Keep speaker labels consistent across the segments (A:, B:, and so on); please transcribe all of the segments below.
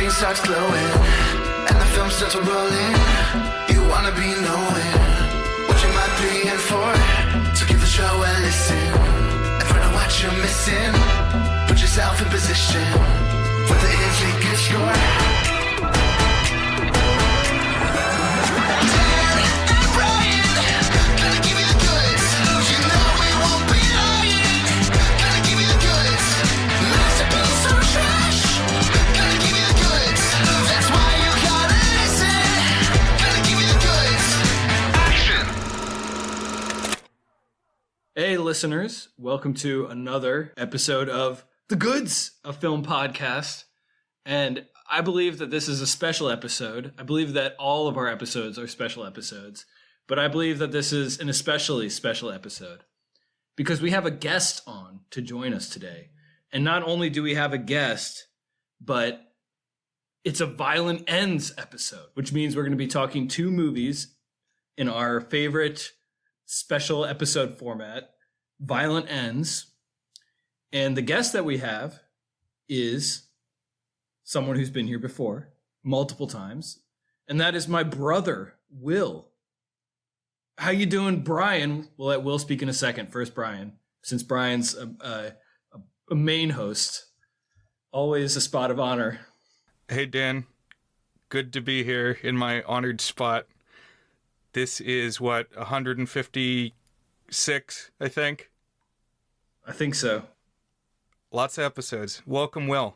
A: screen starts glowing, and the film starts rolling. You wanna be knowing what you might be in for. So give the show a listen and find out what you're missing. Put yourself in position for the easy good score.
B: Hey listeners, welcome to another episode of The Goods, a film podcast. And I believe that this is a special episode. I believe that all of our episodes are special episodes, but I believe that this is an especially special episode because we have a guest on to join us today. And not only do we have a guest, but it's a violent ends episode, which means we're going to be talking two movies in our favorite special episode format, violent ends. And the guest that we have is someone who's been here before multiple times, and that is my brother, Will. How you doing, Brian? We'll let Will speak in a second. First, Brian, since Brian's a main host, always a spot of honor.
C: Hey, Dan. Good to be here in my honored spot. This is, 156, I think?
B: I think so.
C: Lots of episodes. Welcome, Will.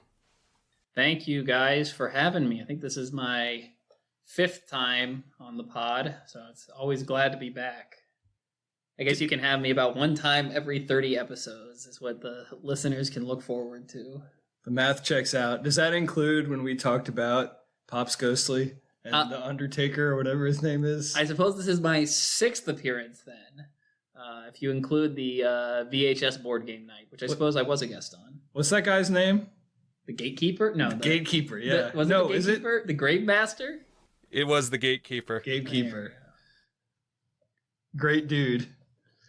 D: Thank you guys for having me. I think this is my 5th time on the pod, so it's always glad to be back. I guess you can have me about one time every 30 episodes is what the listeners can look forward to.
B: The math checks out. Does that include when we talked about Pops Ghostly and The Undertaker or whatever his name is?
D: I suppose this is my 6th appearance then. If you include the VHS board game night, which I suppose I was a guest on.
B: What's that guy's name?
D: The Gatekeeper? No.
B: The Gatekeeper, yeah.
D: Was it the Gatekeeper? The Grave Master?
C: It was the Gatekeeper.
B: Gatekeeper. Great dude.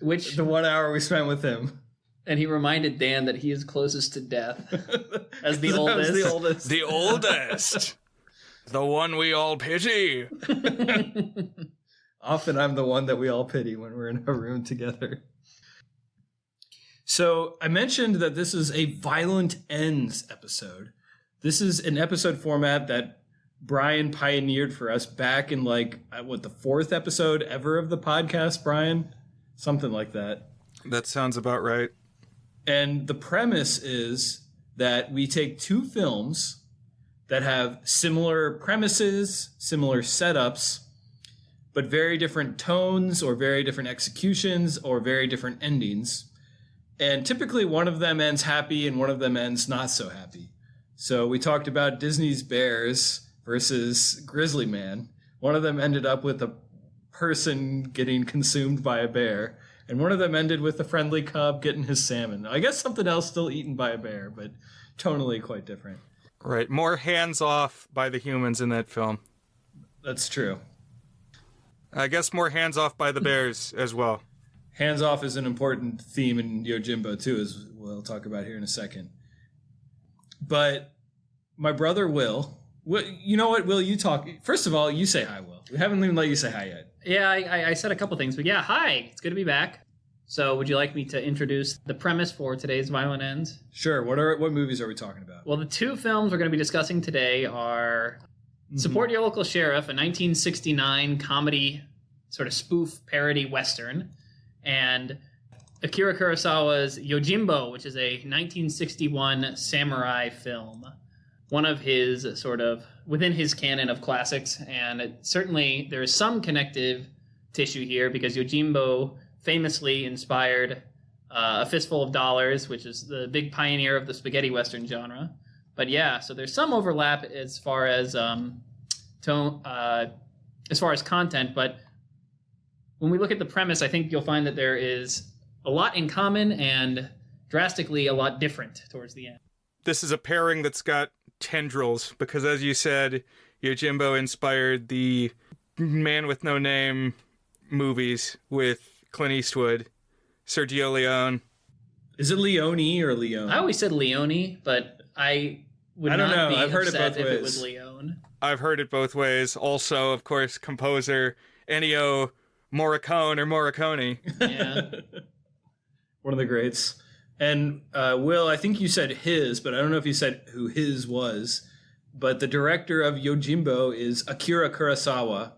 D: Which
B: the 1 hour we spent with him.
D: And he reminded Dan that he is closest to death as the oldest.
B: The oldest.
C: The oldest. The one we all pity.
B: Often I'm the one that we all pity when we're in a room together. So I mentioned that this is a violent ends episode. This is an episode format that Brian pioneered for us back in the 4th episode ever of the podcast, Brian? Something like that.
C: That sounds about right.
B: And the premise is that we take two films that have similar premises, similar setups, but very different tones or very different executions or very different endings. And typically one of them ends happy and one of them ends not so happy. So we talked about Disney's Bears versus Grizzly Man. One of them ended up with a person getting consumed by a bear, and one of them ended with a friendly cub getting his salmon. I guess something else still eaten by a bear, but tonally quite different.
C: Right. More hands off by the humans in that film.
B: That's true.
C: I guess more hands off by the bears as well.
B: Hands off is an important theme in Yojimbo too, as we'll talk about here in a second. But my brother Will, you know what, Will, you talk. First of all, you say hi, Will. We haven't even let you say hi yet.
D: Yeah, I said a couple things, but yeah, hi. It's good to be back. So would you like me to introduce the premise for today's Violent Ends?
B: Sure. What movies are we talking about?
D: Well, the two films we're going to be discussing today are Support Your Local Sheriff, a 1969 comedy sort of spoof parody Western, and Akira Kurosawa's Yojimbo, which is a 1961 samurai film. One of his sort of within his canon of classics, and certainly there is some connective tissue here because Yojimbo famously inspired A Fistful of Dollars, which is the big pioneer of the spaghetti western genre. But yeah, so there's some overlap as far as content, but when we look at the premise, I think you'll find that there is a lot in common and drastically a lot different towards the end.
C: This is a pairing that's got tendrils because, as you said, Yojimbo inspired the Man with No Name movies with Clint Eastwood, Sergio Leone.
B: Is it Leone or Leone?
D: I always said Leone, but I would
B: I don't
D: not
B: know.
D: be
B: I've heard it
D: upset
B: both
D: if it
B: ways.
D: was Leone.
C: I've heard it both ways. Also, of course, composer Ennio Morricone.
D: Yeah.
B: One of the greats. And Will, I think you said his, but I don't know if you said who his was. But the director of Yojimbo is Akira Kurosawa,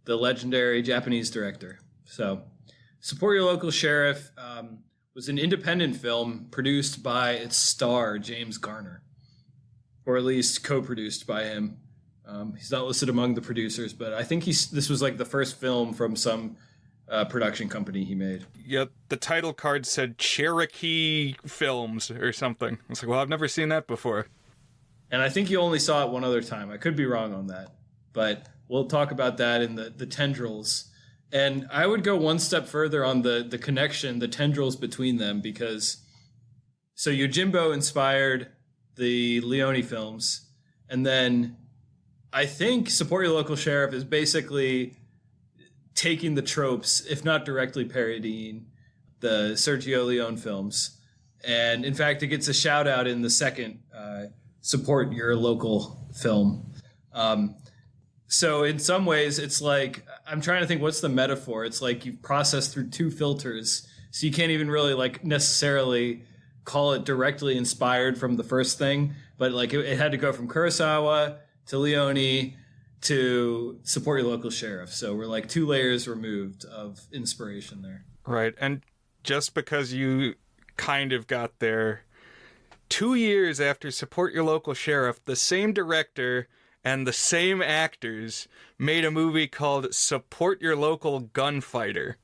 B: the legendary Japanese director. So, Support Your Local Sheriff was an independent film produced by its star, James Garner. Or at least co-produced by him. He's not listed among the producers, but I think this was like the first film from some production company he made.
C: Yeah, the title card said Cherokee Films or something. I was like, well, I've never seen that before.
B: And I think you only saw it one other time. I could be wrong on that. But we'll talk about that in the tendrils. And I would go one step further on the connection, the tendrils between them, because so Yojimbo inspired the Leone films. And then I think Support Your Local Sheriff is basically taking the tropes, if not directly parodying the Sergio Leone films. And in fact, it gets a shout out in the second Support Your Local film. So in some ways, it's like, I'm trying to think, what's the metaphor? It's like you've processed through two filters, so you can't even really like necessarily call it directly inspired from the first thing, but like it had to go from Kurosawa to Leone to Support Your Local Sheriff. So we're like 2 layers removed of inspiration there.
C: Right, and just because you kind of got there, 2 years after Support Your Local Sheriff, the same director and the same actors made a movie called Support Your Local Gunfighter.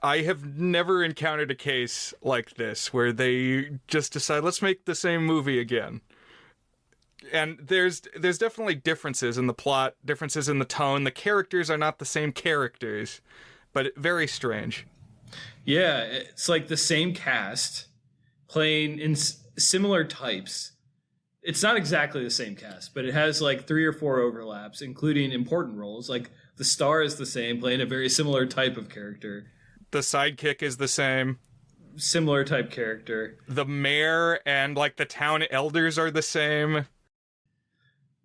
C: I have never encountered a case like this where they just decide, let's make the same movie again. And there's definitely differences in the plot, differences in the tone. The characters are not the same characters, but very strange.
B: Yeah, it's like the same cast playing in similar types. It's not exactly the same cast, but it has like 3 or 4 overlaps, including important roles. Like the star is the same, playing a very similar type of character.
C: The sidekick is the same.
B: Similar type character.
C: The mayor and like the town elders are the same.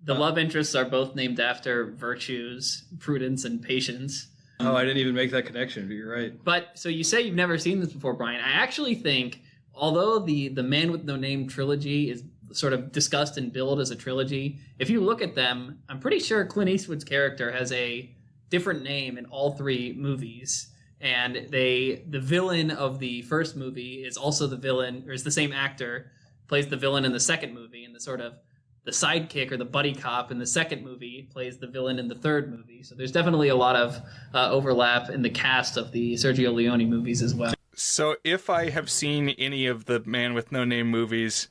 D: The love interests are both named after virtues, prudence, and patience.
B: Oh, I didn't even make that connection, but you're right.
D: But so you say you've never seen this before, Brian. I actually think, although the Man with No Name trilogy is sort of discussed and billed as a trilogy, if you look at them, I'm pretty sure Clint Eastwood's character has a different name in all 3 movies. And the villain of the first movie is also the villain, or is the same actor, plays the villain in the second movie, and the sidekick or the buddy cop in the second movie plays the villain in the third movie. So there's definitely a lot of overlap in the cast of the Sergio Leone movies as well.
C: So if I have seen any of the Man with No Name movies,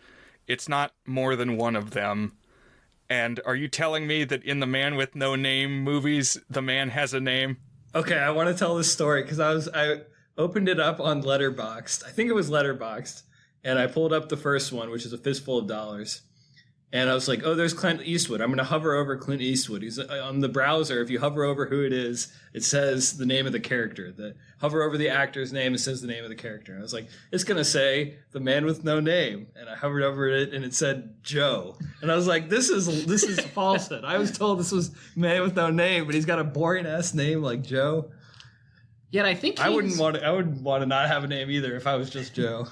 C: it's not more than one of them. And are you telling me that in the Man with No Name movies, the man has a name?
B: Okay, I want to tell this story because I opened it up on Letterboxd. I think it was Letterboxd, and I pulled up the first one, which is A Fistful of Dollars. And I was like, oh, there's Clint Eastwood. I'm going to hover over Clint Eastwood. He's on the browser. If you hover over who it is, it says the name of the character. Hover over the actor's name, it says the name of the character. And I was like, it's going to say The Man with No Name. And I hovered over it, and it said Joe. And I was like, this is falsehood. I was told this was Man with No Name, but he's got a boring-ass name like Joe.
D: Yet I think
B: I wouldn't want to not have a name either if I was just Joe.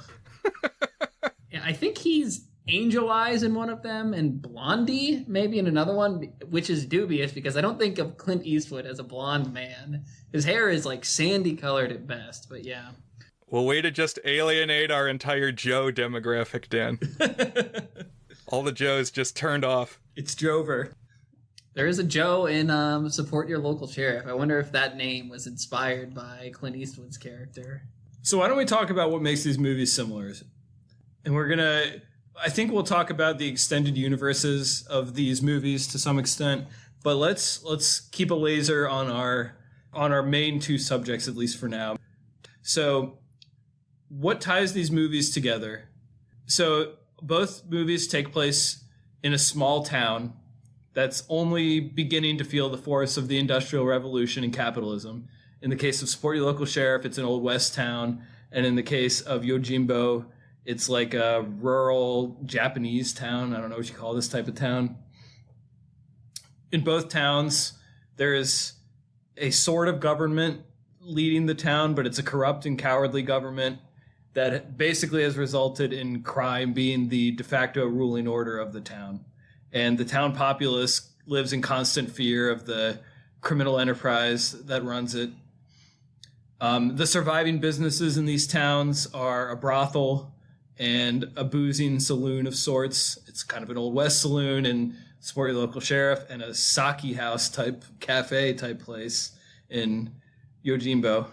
D: Yeah, I think he's Angel Eyes in one of them, and Blondie maybe in another one, which is dubious because I don't think of Clint Eastwood as a blonde man. His hair is like sandy colored at best, but yeah.
C: Well, way to just alienate our entire Joe demographic, Dan. All the Joes just turned off.
B: It's Jover.
D: There is a Joe in Support Your Local Sheriff. I wonder if that name was inspired by Clint Eastwood's character.
B: So why don't we talk about what makes these movies similar? And I think we'll talk about the extended universes of these movies to some extent, but let's keep a laser on our main 2 subjects, at least for now. So what ties these movies together? So both movies take place in a small town that's only beginning to feel the force of the Industrial Revolution and capitalism. In the case of Support Your Local Sheriff, it's an Old West town, and in the case of Yojimbo, It's like a rural Japanese town. I don't know what you call this type of town. In both towns, there is a sort of government leading the town, but it's a corrupt and cowardly government that basically has resulted in crime being the de facto ruling order of the town. And the town populace lives in constant fear of the criminal enterprise that runs it. The surviving businesses in these towns are a brothel and a boozing saloon of sorts. It's kind of an Old West saloon and Support Your Local Sheriff, and a sake house type cafe type place in Yojimbo.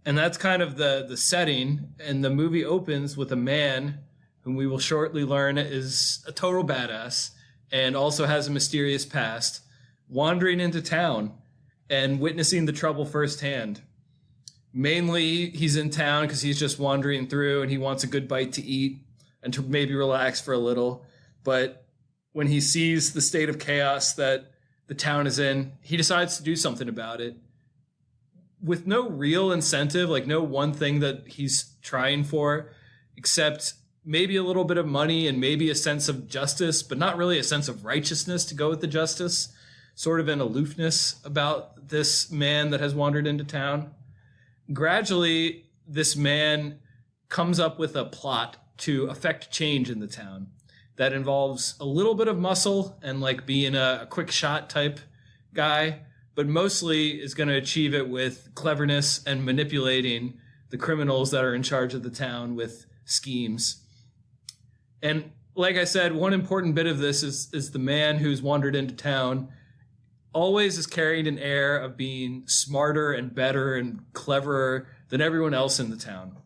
B: And that's kind of the setting. And the movie opens with a man whom we will shortly learn is a total badass and also has a mysterious past, wandering into town and witnessing the trouble firsthand. Mainly, he's in town because he's just wandering through and he wants a good bite to eat and to maybe relax for a little. But when he sees the state of chaos that the town is in, he decides to do something about it with no real incentive, like no one thing that he's trying for, except maybe a little bit of money and maybe a sense of justice, but not really a sense of righteousness to go with the justice, sort of an aloofness about this man that has wandered into town. Gradually, this man comes up with a plot to affect change in the town that involves a little bit of muscle and like being a quick shot type guy, but mostly is going to achieve it with cleverness and manipulating the criminals that are in charge of the town with schemes. And like I said, one important bit of this is the man who's wandered into town always is carrying an air of being smarter and better and cleverer than everyone else in the town.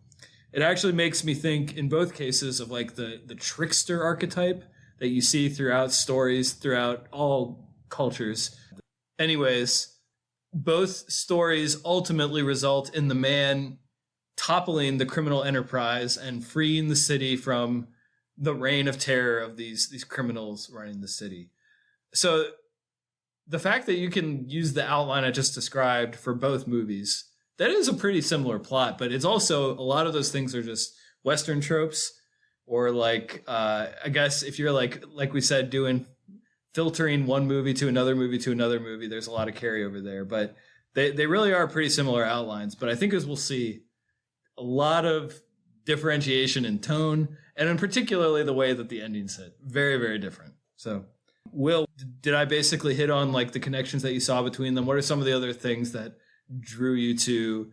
B: It actually makes me think in both cases of like the trickster archetype that you see throughout stories, throughout all cultures. Anyways, both stories ultimately result in the man toppling the criminal enterprise and freeing the city from the reign of terror of these criminals running the city. So the fact that you can use the outline I just described for both movies, that is a pretty similar plot, but it's also a lot of those things are just Western tropes, or like, I guess if you're like we said, filtering one movie to another movie to another movie, there's a lot of carryover there, but they really are pretty similar outlines. But I think as we'll see, a lot of differentiation in tone, and in particularly the way that the endings hit. Very, very different. So, Will, did I basically hit on like the connections that you saw between them? What are some of the other things that drew you to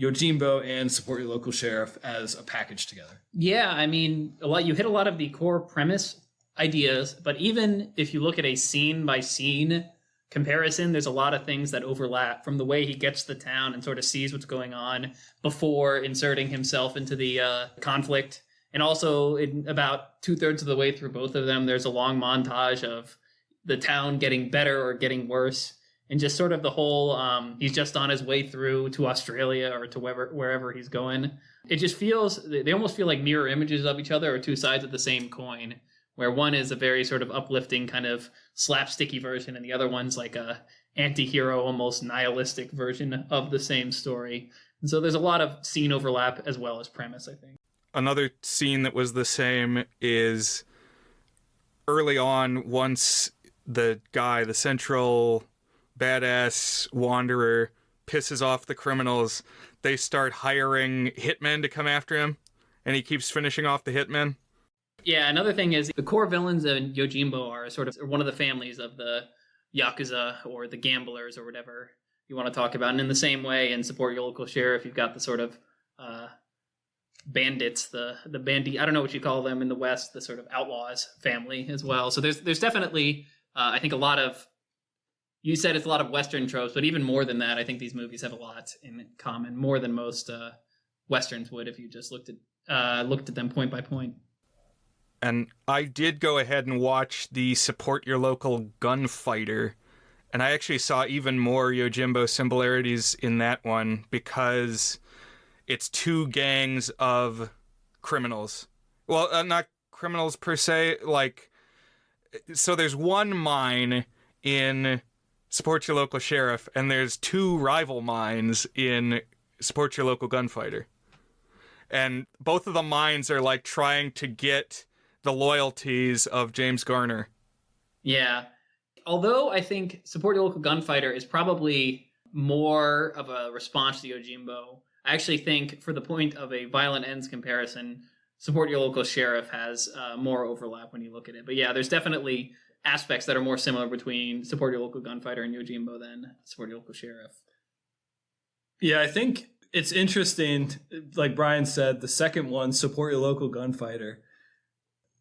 B: Yojimbo and Support Your Local Sheriff as a package together?
D: Yeah, I mean, you hit a lot of the core premise ideas, but even if you look at a scene by scene comparison, there's a lot of things that overlap, from the way he gets to the town and sort of sees what's going on before inserting himself into the conflict. And also, about 2/3 of the way through both of them, there's a long montage of the town getting better or getting worse. And just sort of the whole, he's just on his way through to Australia or to wherever he's going. It just feels, they almost feel like mirror images of each other, or two sides of the same coin, where one is a very sort of uplifting kind of slapsticky version, and the other one's like a anti-hero, almost nihilistic version of the same story. And so there's a lot of scene overlap as well as premise, I think.
C: Another scene that was the same is early on, once the central badass wanderer pisses off the criminals, they start hiring hitmen to come after him, and he keeps finishing off the hitmen.
D: Yeah, another thing is the core villains in Yojimbo are sort of one of the families of the Yakuza or the gamblers or whatever you want to talk about. And in the same way, in Support Your Local Sheriff, you've got the sort of bandits, the bandit, I don't know what you call them in the West, the sort of outlaws family as well. So there's definitely, I think, a lot of, you said it's a lot of Western tropes, but even more than that, I think these movies have a lot in common, more than most Westerns would if you just looked at them point by point.
C: And I did go ahead and watch the Support Your Local Gunfighter, and I actually saw even more Yojimbo similarities in that one, because it's two gangs of criminals. Well, not criminals per se, like, so there's one mine in Support Your Local Sheriff, and there's two rival mines in Support Your Local Gunfighter. and both of the minds are like trying to get the loyalties of James Garner.
D: Yeah. Although I think Support Your Local Gunfighter is probably more of a response to Yojimbo, I actually think for the point of a violent ends comparison, Support Your Local Sheriff has more overlap when you look at it. But yeah, there's definitely aspects that are more similar between Support Your Local Gunfighter and Yojimbo than Support Your Local Sheriff.
B: Yeah, I think it's interesting. Like Brian said, the second one, Support Your Local Gunfighter,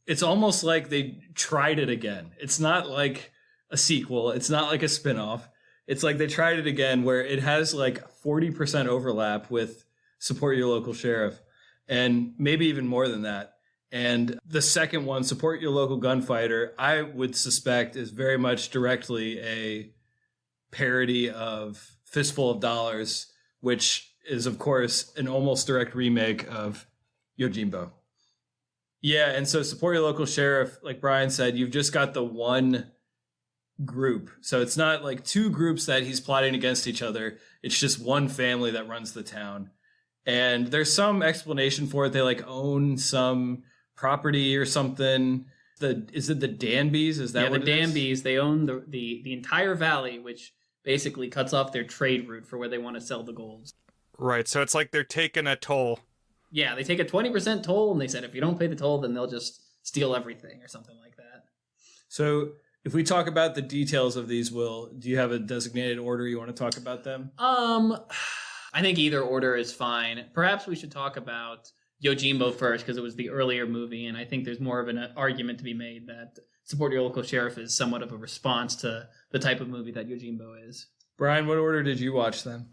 B: it's almost like they tried it again. It's not like a sequel. It's not like a spinoff. It's like they tried it again where it has like 40% overlap with Support Your Local Sheriff and maybe even more than that. And the second one, Support Your Local Gunfighter, I would suspect is very much directly a parody of Fistful of Dollars, which is, of course, an almost direct remake of Yojimbo. Yeah, and so Support Your Local Sheriff, like Brian said, you've just got the one group. So it's not like two groups that he's plotting against each other. It's just one family that runs the town. And there's some explanation for it. They like own some property or something. Is it the Danbys? Is that what it is?
D: Yeah, the Danbys, they own the entire valley, which basically cuts off their trade route for where they want to sell the golds.
C: Right, so it's like they're taking a toll.
D: Yeah, they take a 20% toll, and they said if you don't pay the toll, then they'll just steal everything or something like that.
B: So if we talk about the details of these, Will, do you have a designated order you want to talk about them?
D: I think either order is fine. Perhaps we should talk about Yojimbo first, because it was the earlier movie, and I think there's more of an argument to be made that Support Your Local Sheriff is somewhat of a response to the type of movie that Yojimbo is.
B: Brian, what order did you watch then?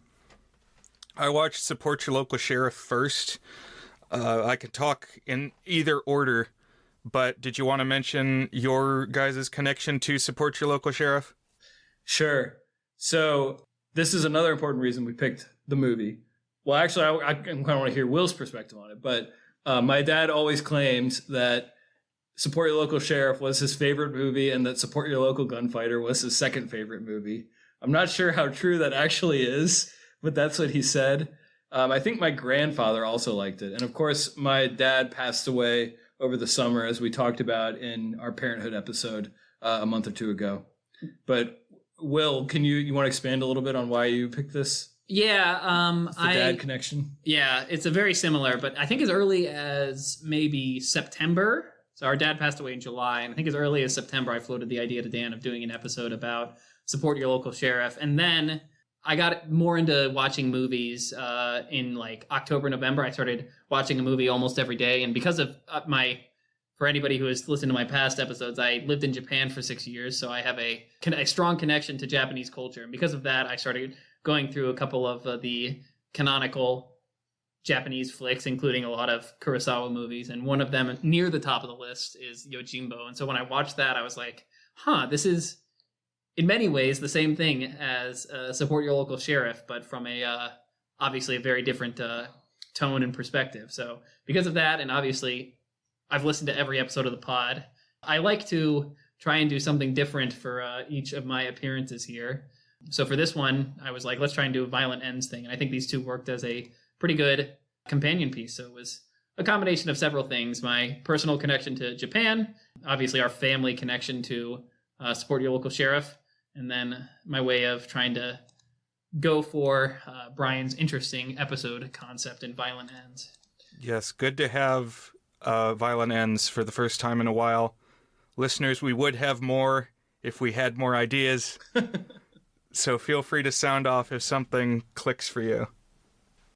C: I watched Support Your Local Sheriff first. I can talk in either order, but did you want to mention your guys' connection to Support Your Local Sheriff?
B: Sure. So this is another important reason we picked the movie. Well, actually, I kind of want to hear Will's perspective on it, but my dad always claims that Support Your Local Sheriff was his favorite movie and that Support Your Local Gunfighter was his second favorite movie. I'm not sure how true that actually is, but that's what he said. I think my grandfather also liked it. And of course, my dad passed away over the summer, as we talked about in our Parenthood episode a month or two ago. But Will, can you want to expand a little bit on why you picked this?
D: Yeah,
B: the dad connection.
D: Yeah, it's a very similar, but I think as early as maybe September. So our dad passed away in July, and I think as early as September, I floated the idea to Dan of doing an episode about Support Your Local Sheriff, and then I got more into watching movies in like October, November. I started watching a movie almost every day, and because of for anybody who has listened to my past episodes, I lived in Japan for 6 years, so I have a strong connection to Japanese culture, and because of that, I started going through a couple of the canonical Japanese flicks, including a lot of Kurosawa movies, and one of them near the top of the list is Yojimbo. And so when I watched that, I was like, this is in many ways the same thing as Support Your Local Sheriff, but from obviously a very different tone and perspective. So because of that, and obviously I've listened to every episode of the pod, I like to try and do something different for each of my appearances here. So for this one, I was like, let's try and do a violent ends thing. And I think these two worked as a pretty good companion piece. So it was a combination of several things. My personal connection to Japan, obviously our family connection to Support Your Local Sheriff, and then my way of trying to go for Brian's interesting episode concept in violent ends.
C: Yes, good to have violent ends for the first time in a while. Listeners, we would have more if we had more ideas. So feel free to sound off if something clicks for you.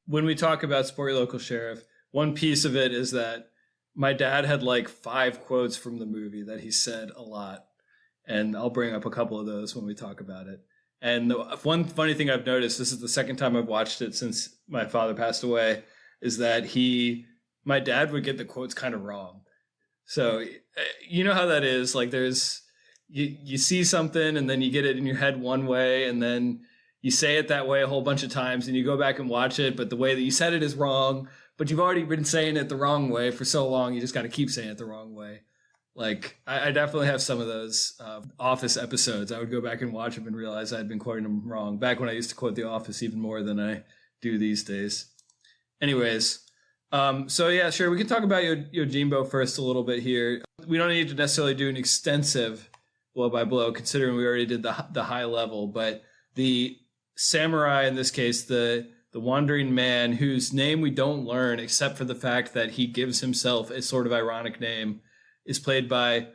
B: When we talk about Support Your Local Sheriff, one piece of it is that my dad had like 5 quotes from the movie that he said a lot. And I'll bring up a couple of those when we talk about it. And the one funny thing I've noticed, this is the second time I've watched it since my father passed away, is that my dad would get the quotes kind of wrong. So you know how that is. Like you see something and then you get it in your head one way and then you say it that way a whole bunch of times and you go back and watch it, but the way that you said it is wrong, but you've already been saying it the wrong way for so long, you just got to keep saying it the wrong way. Like, I definitely have some of those Office episodes. I would go back and watch them and realize I'd been quoting them wrong. Back when I used to quote The Office even more than I do these days. Anyways, So yeah, sure. We can talk about Yojimbo first a little bit here. We don't need to necessarily do an extensive blow by blow, considering we already did the high level. But the samurai in this case, the wandering man, whose name we don't learn except for the fact that he gives himself a sort of ironic name, is played by.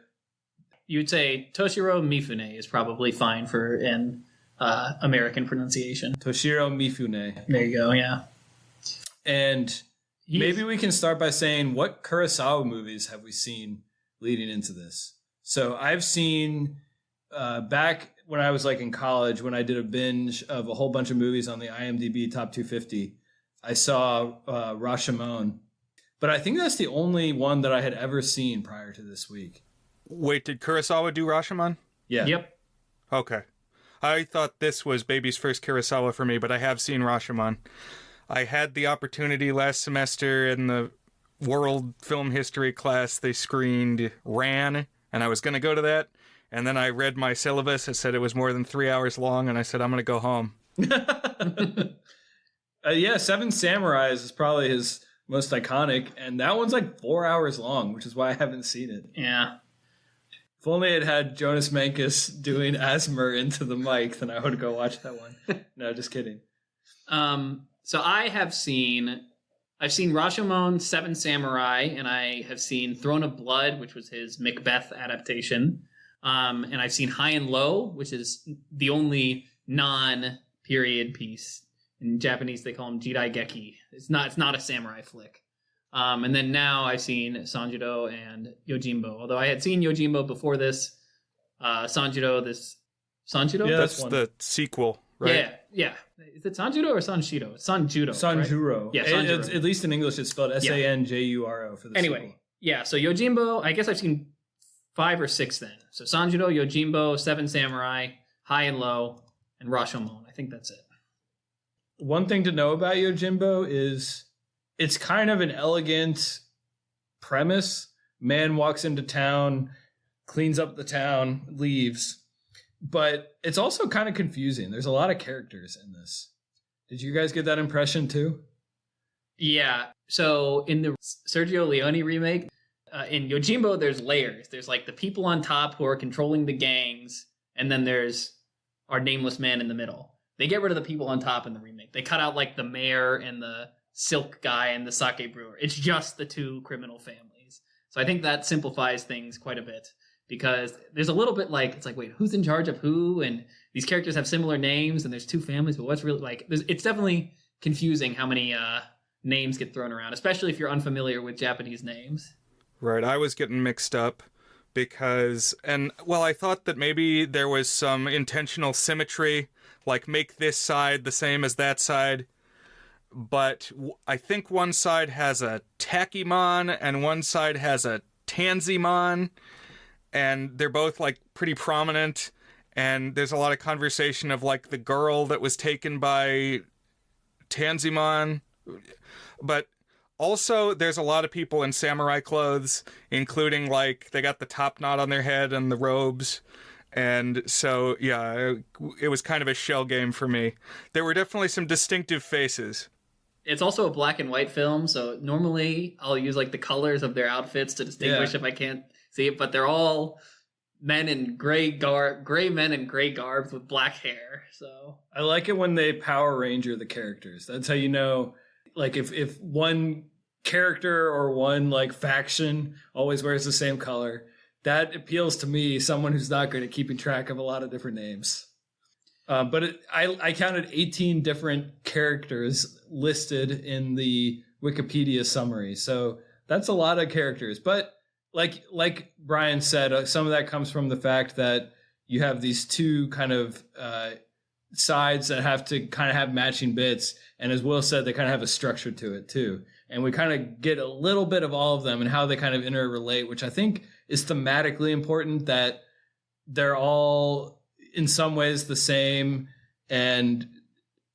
D: You'd say Toshiro Mifune is probably fine for an American pronunciation.
B: Toshiro Mifune.
D: There you go. Yeah.
B: And maybe we can start by saying, what Kurosawa movies have we seen leading into this? So I've seen back when I was like in college, when I did a binge of a whole bunch of movies on the IMDb Top 250, I saw Rashomon. But I think that's the only one that I had ever seen prior to this week.
C: Wait, did Kurosawa do Rashomon?
B: Yeah.
D: Yep.
C: Okay. I thought this was baby's first Kurosawa for me, but I have seen Rashomon. I had the opportunity last semester in the world film history class. They screened Ran, and I was going to go to that. And then I read my syllabus. It said it was more than 3 hours long, and I said, I'm going to go home.
B: Yeah, Seven Samurais is probably his most iconic, and that one's like 4 hours long, which is why I haven't seen it.
D: Yeah.
B: If only it had Jonas Mankius doing Asmer into the mic, then I would go watch that one. No, just kidding.
D: So I've seen Rashomon, Seven Samurai, and I have seen Throne of Blood, which was his Macbeth adaptation. And I've seen High and Low, which is the only non-period piece. In Japanese, they call him Jidai Geki. It's not a samurai flick. And then now I've seen Sanjuro and Yojimbo. Although I had seen Yojimbo before this. Sanjuro.
B: Yeah,
C: That's the sequel, right?
D: Yeah. Is it Sanjuro or Sanshiro? Sanjuro.
B: Sanjuro.
D: Right? Yeah, Sanjuro.
B: At least in English it's spelled Sanjuro for the
D: Anyway,
B: sequel.
D: yeah, so Yojimbo, I guess I've seen 5 or 6 then. So Sanjuro, Yojimbo, Seven Samurai, High and Low, and Rashomon. I think that's it.
B: One thing to know about Yojimbo is it's kind of an elegant premise. Man walks into town, cleans up the town, leaves. But it's also kind of confusing. There's a lot of characters in this. Did you guys get that impression too?
D: Yeah. So in the Sergio Leone remake, in Yojimbo, there's layers. There's like the people on top who are controlling the gangs, and then there's our nameless man in the middle. They get rid of the people on top in the remake. They cut out like the mayor and the silk guy and the sake brewer. It's just the 2 criminal families. So I think that simplifies things quite a bit. Because there's a little bit like, it's like, wait, who's in charge of who? And these characters have similar names, and there's 2 families, but what's really like, it's definitely confusing how many names get thrown around, especially if you're unfamiliar with Japanese names.
C: Right, I was getting mixed up because, I thought that maybe there was some intentional symmetry, like make this side the same as that side. But I think one side has a Takimon and one side has a Tanzimon. And they're both like pretty prominent, and there's a lot of conversation of like the girl that was taken by Tanzimon, but also there's a lot of people in samurai clothes, including like they got the top knot on their head and the robes, and so yeah, it was kind of a shell game for me. There were definitely some distinctive faces.
D: It's also a black and white film, so normally I'll use like the colors of their outfits to distinguish if I can't see it, but they're all men in gray men in gray garbs with black hair. So
B: I like it when they Power Ranger the characters. That's how you know, like if one character or one like faction always wears the same color, that appeals to me, someone who's not good at keeping track of a lot of different names. But I counted 18 different characters listed in the Wikipedia summary, so that's a lot of characters. But like Brian said, some of that comes from the fact that you have these 2 kind of sides that have to kind of have matching bits, and as Will said, they kind of have a structure to it too. And we kind of get a little bit of all of them and how they kind of interrelate, which I think is thematically important, that they're all in some ways the same, and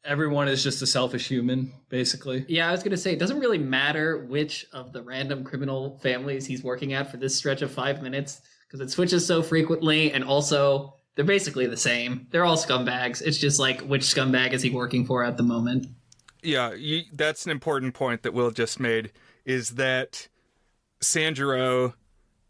B: everyone is just a selfish human, basically.
D: Yeah, I was going to say, it doesn't really matter which of the random criminal families he's working at for this stretch of 5 minutes, because it switches so frequently, and also they're basically the same. They're all scumbags. It's just like, which scumbag is he working for at the moment?
C: Yeah, that's an important point that Will just made. is that Sanjuro,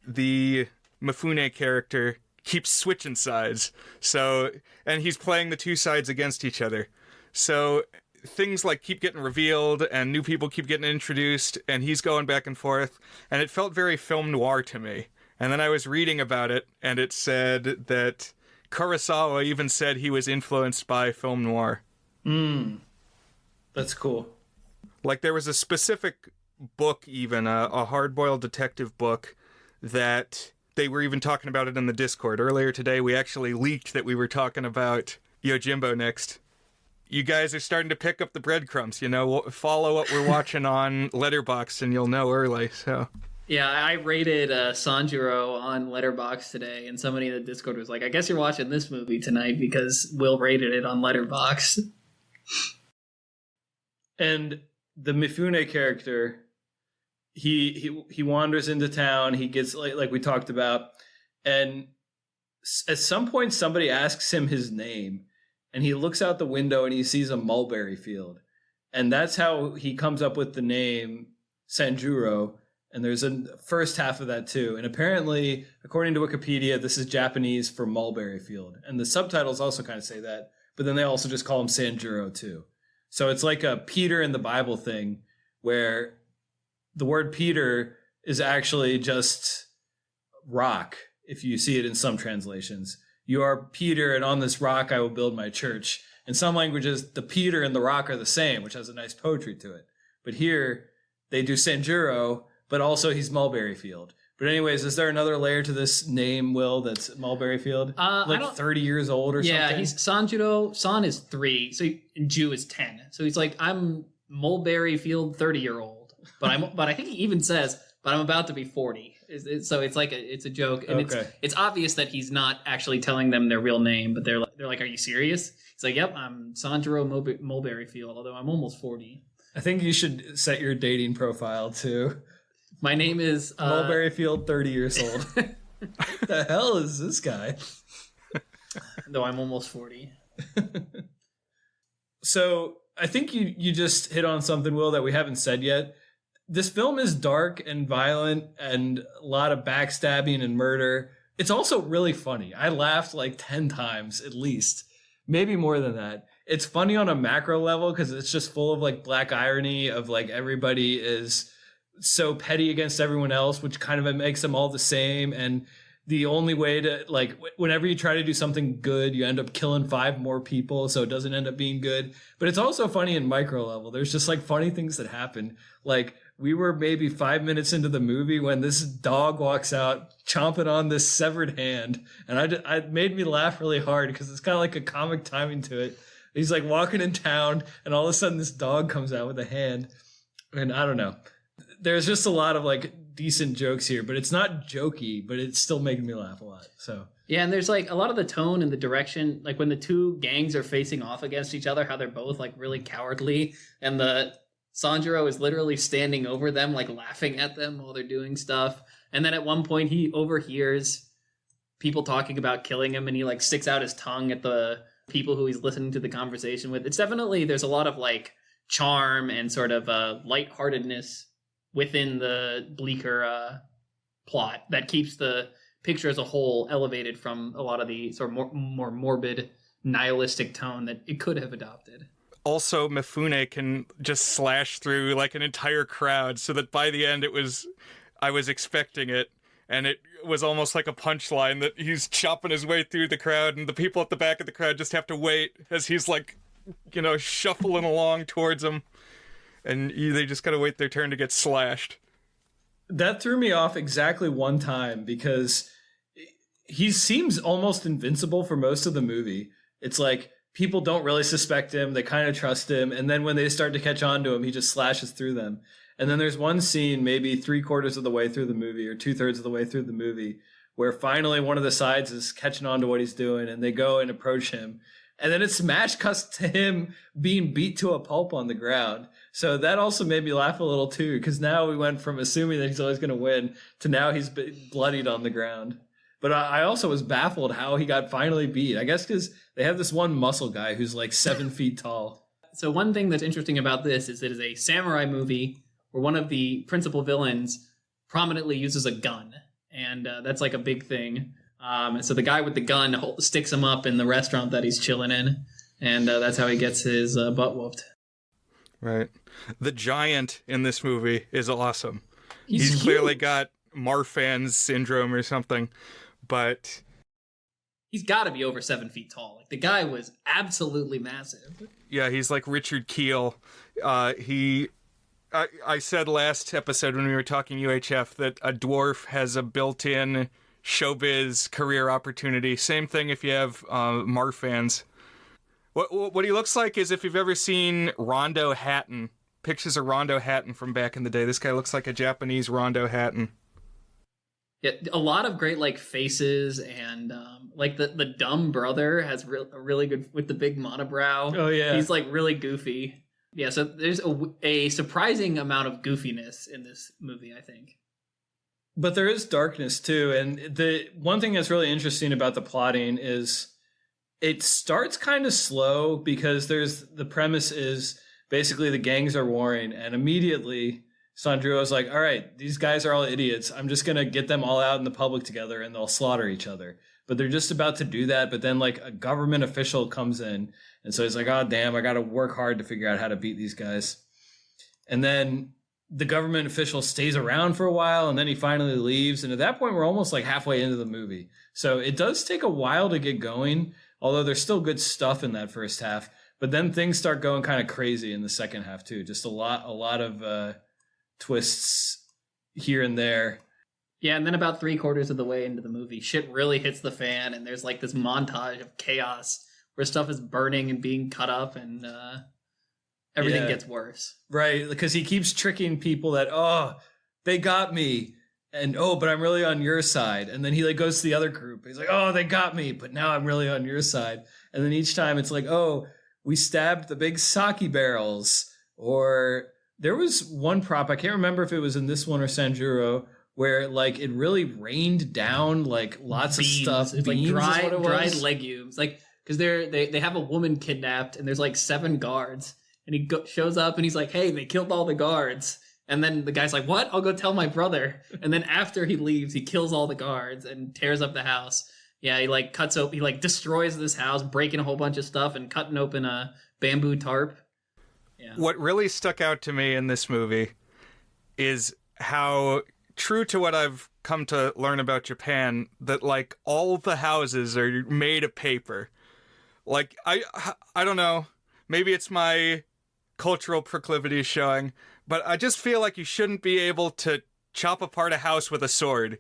C: the Mifune character, keeps switching sides. So, and he's playing the two sides against each other. So things like keep getting revealed and new people keep getting introduced and he's going back and forth. And it felt very film noir to me. And then I was reading about it and it said that Kurosawa even said he was influenced by film noir.
B: That's cool.
C: Like there was a specific book, even a hard-boiled detective book, that they were even talking about it in the Discord. Earlier today, we actually leaked that we were talking about Yojimbo next. You guys are starting to pick up the breadcrumbs, you know, follow what we're watching on Letterboxd and you'll know early, so...
D: Yeah, I rated Sanjuro on Letterboxd today, and somebody in the Discord was like, I guess you're watching this movie tonight because Will rated it on Letterboxd.
B: And the Mifune character, he wanders into town, he gets, like we talked about, and at some point somebody asks him his name, and he looks out the window and he sees a mulberry field. And that's how he comes up with the name Sanjuro. And there's a first half of that too. And apparently, according to Wikipedia, this is Japanese for mulberry field. And the subtitles also kind of say that, but then they also just call him Sanjuro too. So it's like a Peter in the Bible thing where the word Peter is actually just rock, if you see it in some translations. You are Peter, and on this rock I will build my church. In some languages, the Peter and the rock are the same, which has a nice poetry to it. But here, they do Sanjuro, but also he's Mulberry Field. But anyways, is there another layer to this name, Will, that's Mulberry Field? Like 30 years old or something?
D: Yeah, he's Sanjuro. San is 3, and Ju is 10. So he's like, I'm Mulberry Field 30-year-old. But I think he even says, but I'm about to be 40. So it's like it's a joke. And it's obvious that he's not actually telling them their real name, but they're like, are you serious? He's like, yep, I'm Sanjuro Mulberry Field, although I'm almost 40.
B: I think you should set your dating profile to...
D: My name is...
B: Mulberry Field, 30 years old. The hell is this guy?
D: Though I'm almost 40.
B: So I think you just hit on something, Will, that we haven't said yet. This film is dark and violent and a lot of backstabbing and murder. It's also really funny. I laughed like 10 times at least. Maybe more than that. It's funny on a macro level because it's just full of like black irony of like everybody is... so petty against everyone else, which kind of makes them all the same. And the only way to, like, whenever you try to do something good, you end up killing 5 more people, so it doesn't end up being good. But it's also funny in micro level. There's just like funny things that happen. Like, we were maybe 5 minutes into the movie when this dog walks out chomping on this severed hand, and I made me laugh really hard because it's kind of like a comic timing to it. He's like walking in town, and all of a sudden this dog comes out with a hand, and I don't know. There's just a lot of like decent jokes here, but it's not jokey, but it's still making me laugh a lot. So
D: yeah, and there's like a lot of the tone and the direction, like when the two gangs are facing off against each other, how they're both like really cowardly, and the Sanjuro is literally standing over them, like laughing at them while they're doing stuff. And then at one point he overhears people talking about killing him, and he like sticks out his tongue at the people who he's listening to the conversation with. It's definitely, there's a lot of like charm and sort of lightheartedness within the bleaker plot that keeps the picture as a whole elevated from a lot of the sort of more morbid, nihilistic tone that it could have adopted.
C: Also, Mifune can just slash through like an entire crowd, so that by the end I was expecting it, and it was almost like a punchline that he's chopping his way through the crowd, and the people at the back of the crowd just have to wait as he's like, you know, shuffling along towards them. And they just gotta wait their turn to get slashed.
B: That threw me off exactly one time because he seems almost invincible for most of the movie. It's like people don't really suspect him. They kind of trust him. And then when they start to catch on to him, he just slashes through them. And then there's one scene, maybe 3/4 of the way through the movie or 2/3 of the way through the movie, where finally one of the sides is catching on to what he's doing and they go and approach him. And then it smash cuts to him being beat to a pulp on the ground. So that also made me laugh a little too, because now we went from assuming that he's always going to win to now he's bloodied on the ground. But I also was baffled how he got finally beat. I guess because they have this one muscle guy who's like 7 feet tall.
D: So one thing that's interesting about this is it is a samurai movie where one of the principal villains prominently uses a gun, and that's like a big thing. So the guy with the gun sticks him up in the restaurant that he's chilling in, and that's how he gets his butt whooped.
C: Right. The giant in this movie is awesome.
D: He's
C: clearly
D: huge.
C: got Marfan's syndrome or something, but
D: He's got to be over 7 feet tall. Like, the guy was absolutely massive.
C: yeah, he's like Richard Keel. I said last episode when we were talking UHF that a dwarf has a built-in showbiz career opportunity. Same thing if you have Marfans. What he looks like is if you've ever seen Rondo Hatton, pictures of Rondo Hatton from back in the day. This guy looks like a Japanese Rondo Hatton.
D: Yeah, a lot of great like faces, and like the dumb brother has a really good with the big monobrow.
B: Oh, yeah.
D: He's like really goofy. Yeah, so there's a surprising amount of goofiness in this movie, I think.
B: But there is darkness too, and the one thing that's really interesting about the plotting is it starts kind of slow because the premise is basically the gangs are warring, and immediately Sandro's like, all right, these guys are all idiots. I'm just going to get them all out in the public together and they'll slaughter each other. But they're just about to do that. But then like a government official comes in. And so he's like, oh, damn, I got to work hard to figure out how to beat these guys. And then the government official stays around for a while and then he finally leaves. And at that point, we're almost like halfway into the movie. So it does take a while to get going, although there's still good stuff in that first half. But then things start going kind of crazy in the second half too. Just a lot of twists here and there.
D: Yeah, and then about 3/4 of the way into the movie, shit really hits the fan, and there's like this montage of chaos where stuff is burning and being cut up, and everything gets worse.
B: Right, because he keeps tricking people that, oh, they got me, and oh, but I'm really on your side. And then he like goes to the other group. He's like, oh, they got me, but now I'm really on your side. And then each time it's like, oh, we stabbed the big sake barrels. Or there was one prop, I can't remember if it was in this one or Sanjuro, where like it really rained down like lots
D: Beans.
B: of stuff.
D: It's
B: Beans
D: like
B: is what it
D: dried
B: was.
D: legumes, like because they have a woman kidnapped, and there's like 7 guards, and he shows up and he's like, hey, they killed all the guards. And then the guy's like, what? I'll go tell my brother. And then after he leaves, he kills all the guards and tears up the house. Yeah, he like cuts open, he like destroys this house, breaking a whole bunch of stuff and cutting open a bamboo tarp. Yeah.
C: What really stuck out to me in this movie is how true to what I've come to learn about Japan, that like all the houses are made of paper. Like I don't know, maybe it's my cultural proclivities showing, but I just feel like you shouldn't be able to chop apart a house with a sword.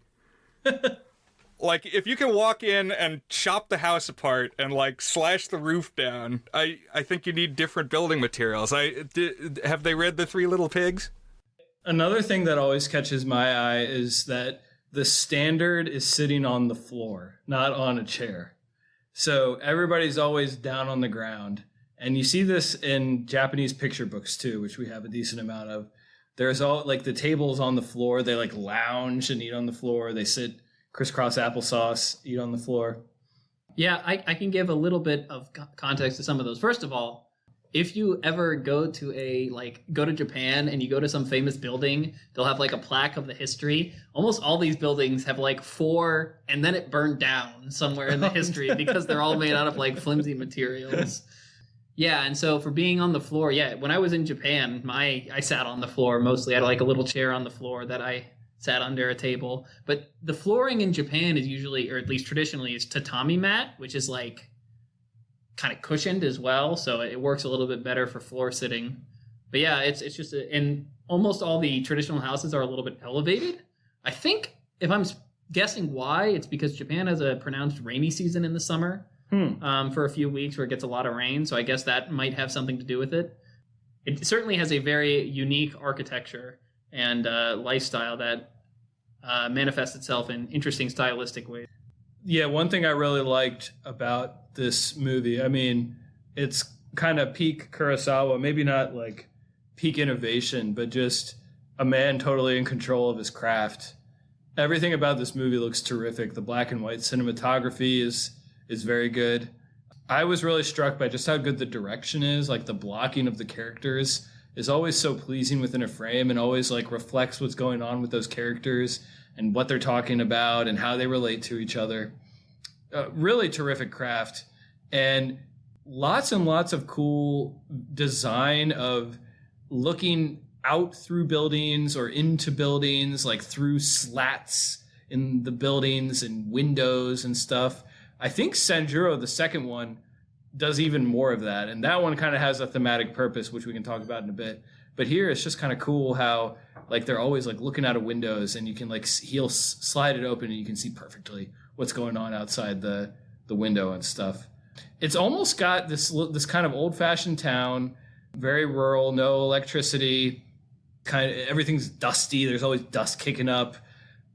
C: Like, if you can walk in and chop the house apart and, like, slash the roof down, I think you need different building materials. Have they read The Three Little Pigs?
B: Another thing that always catches my eye is that the standard is sitting on the floor, not on a chair. So everybody's always down on the ground. And you see this in Japanese picture books, too, which we have a decent amount of. There's all, like, the tables on the floor. They, like, lounge and eat on the floor. They sit crisscross applesauce, eat on the floor.
D: Yeah, I can give a little bit of context to some of those. First of all, if you ever go to Japan and you go to some famous building, they'll have like a plaque of the history. Almost all these buildings have like 4, and then it burned down somewhere in the history because they're all made out of like flimsy materials. Yeah, and so for being on the floor, yeah, when I was in Japan, I sat on the floor mostly. I had like a little chair on the floor that I sat under a table. But the flooring in Japan is usually, or at least traditionally, is tatami mat, which is like kind of cushioned as well, so it works a little bit better for floor sitting. But yeah, it's just and almost all the traditional houses are a little bit elevated. I think, if I'm guessing why, it's because Japan has a pronounced rainy season in the summer for a few weeks where it gets a lot of rain, so I guess that might have something to do with it. It certainly has a very unique architecture and lifestyle that manifests itself in interesting stylistic ways.
B: Yeah, one thing I really liked about this movie, I mean, it's kind of peak Kurosawa, maybe not like peak innovation, but just a man totally in control of his craft. Everything about this movie looks terrific. The black and white cinematography is very good. I was really struck by just how good the direction is, like the blocking of the characters is always so pleasing within a frame and always like reflects what's going on with those characters and what they're talking about and how they relate to each other. Really terrific craft, and lots and lots of cool design of looking out through buildings or into buildings, like through slats in the buildings and windows and stuff. I think Sanjuro, the second one, does even more of that, and that one kind of has a thematic purpose, which we can talk about in a bit. But here it's just kind of cool how like they're always like looking out of windows, and you can like he'll slide it open and you can see perfectly what's going on outside the window and stuff. It's almost got this kind of old-fashioned town, very rural, no electricity, kind of everything's dusty. There's always dust kicking up.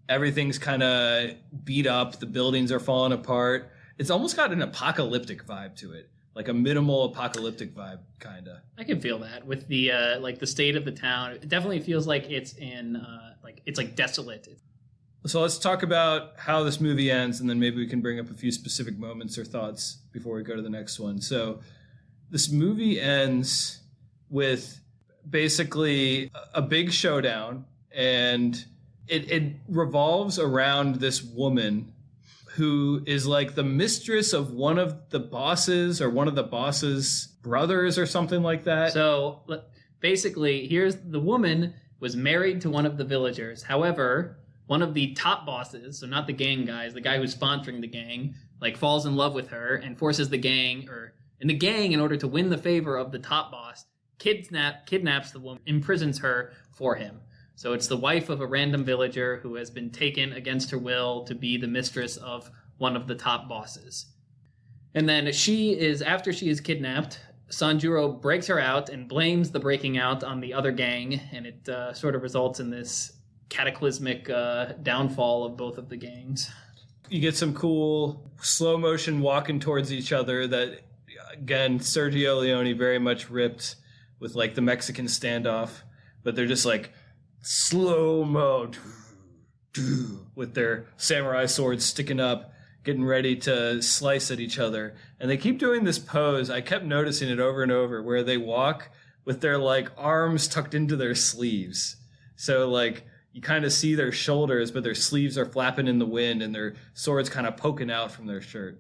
B: Everything's kind of beat up. The buildings are falling apart. It's almost got an apocalyptic vibe to it, like a minimal apocalyptic vibe, kind of.
D: I can feel that with the like the state of the town. It definitely feels like it's in it's like desolate.
B: So let's talk about how this movie ends, and then maybe we can bring up a few specific moments or thoughts before we go to the next one. So this movie ends with basically a big showdown, and it revolves around this woman who is like the mistress of one of the bosses or one of the boss's brothers or something like that.
D: So basically, here's the woman was married to one of the villagers. However, one of the top bosses, so not the gang guys, the guy who's sponsoring the gang, like falls in love with her and forces the gang, in order to win the favor of the top boss, kidnaps the woman, imprisons her for him. So it's the wife of a random villager who has been taken against her will to be the mistress of one of the top bosses. And then after she is kidnapped, Sanjuro breaks her out and blames the breaking out on the other gang, and it sort of results in this cataclysmic downfall of both of the gangs.
B: You get some cool slow motion walking towards each other that, again, Sergio Leone very much ripped with like the Mexican standoff, but they're just like slow-mo with their samurai swords sticking up, getting ready to slice at each other. And they keep doing this pose. I kept noticing it over and over, where they walk with their like arms tucked into their sleeves. So like you kind of see their shoulders, but their sleeves are flapping in the wind and their swords kind of poking out from their shirt.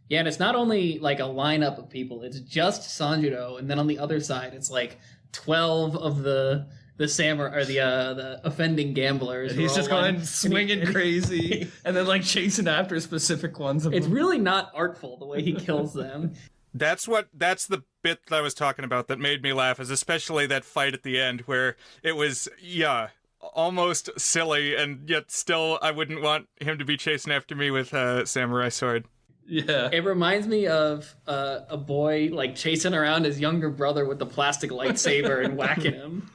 D: Yeah, and it's not only like a lineup of people, it's just Sanjuro, and then on the other side it's like 12 of the samurai or the offending gamblers.
B: And he's just going swinging crazy and then like chasing after specific ones of
D: It's
B: them.
D: really not artful the way he kills them.
C: That's the bit that I was talking about that made me laugh, is especially that fight at the end where it was, almost silly, and yet still I wouldn't want him to be chasing after me with a samurai sword.
B: Yeah.
D: It reminds me of a boy like chasing around his younger brother with the plastic lightsaber and whacking him.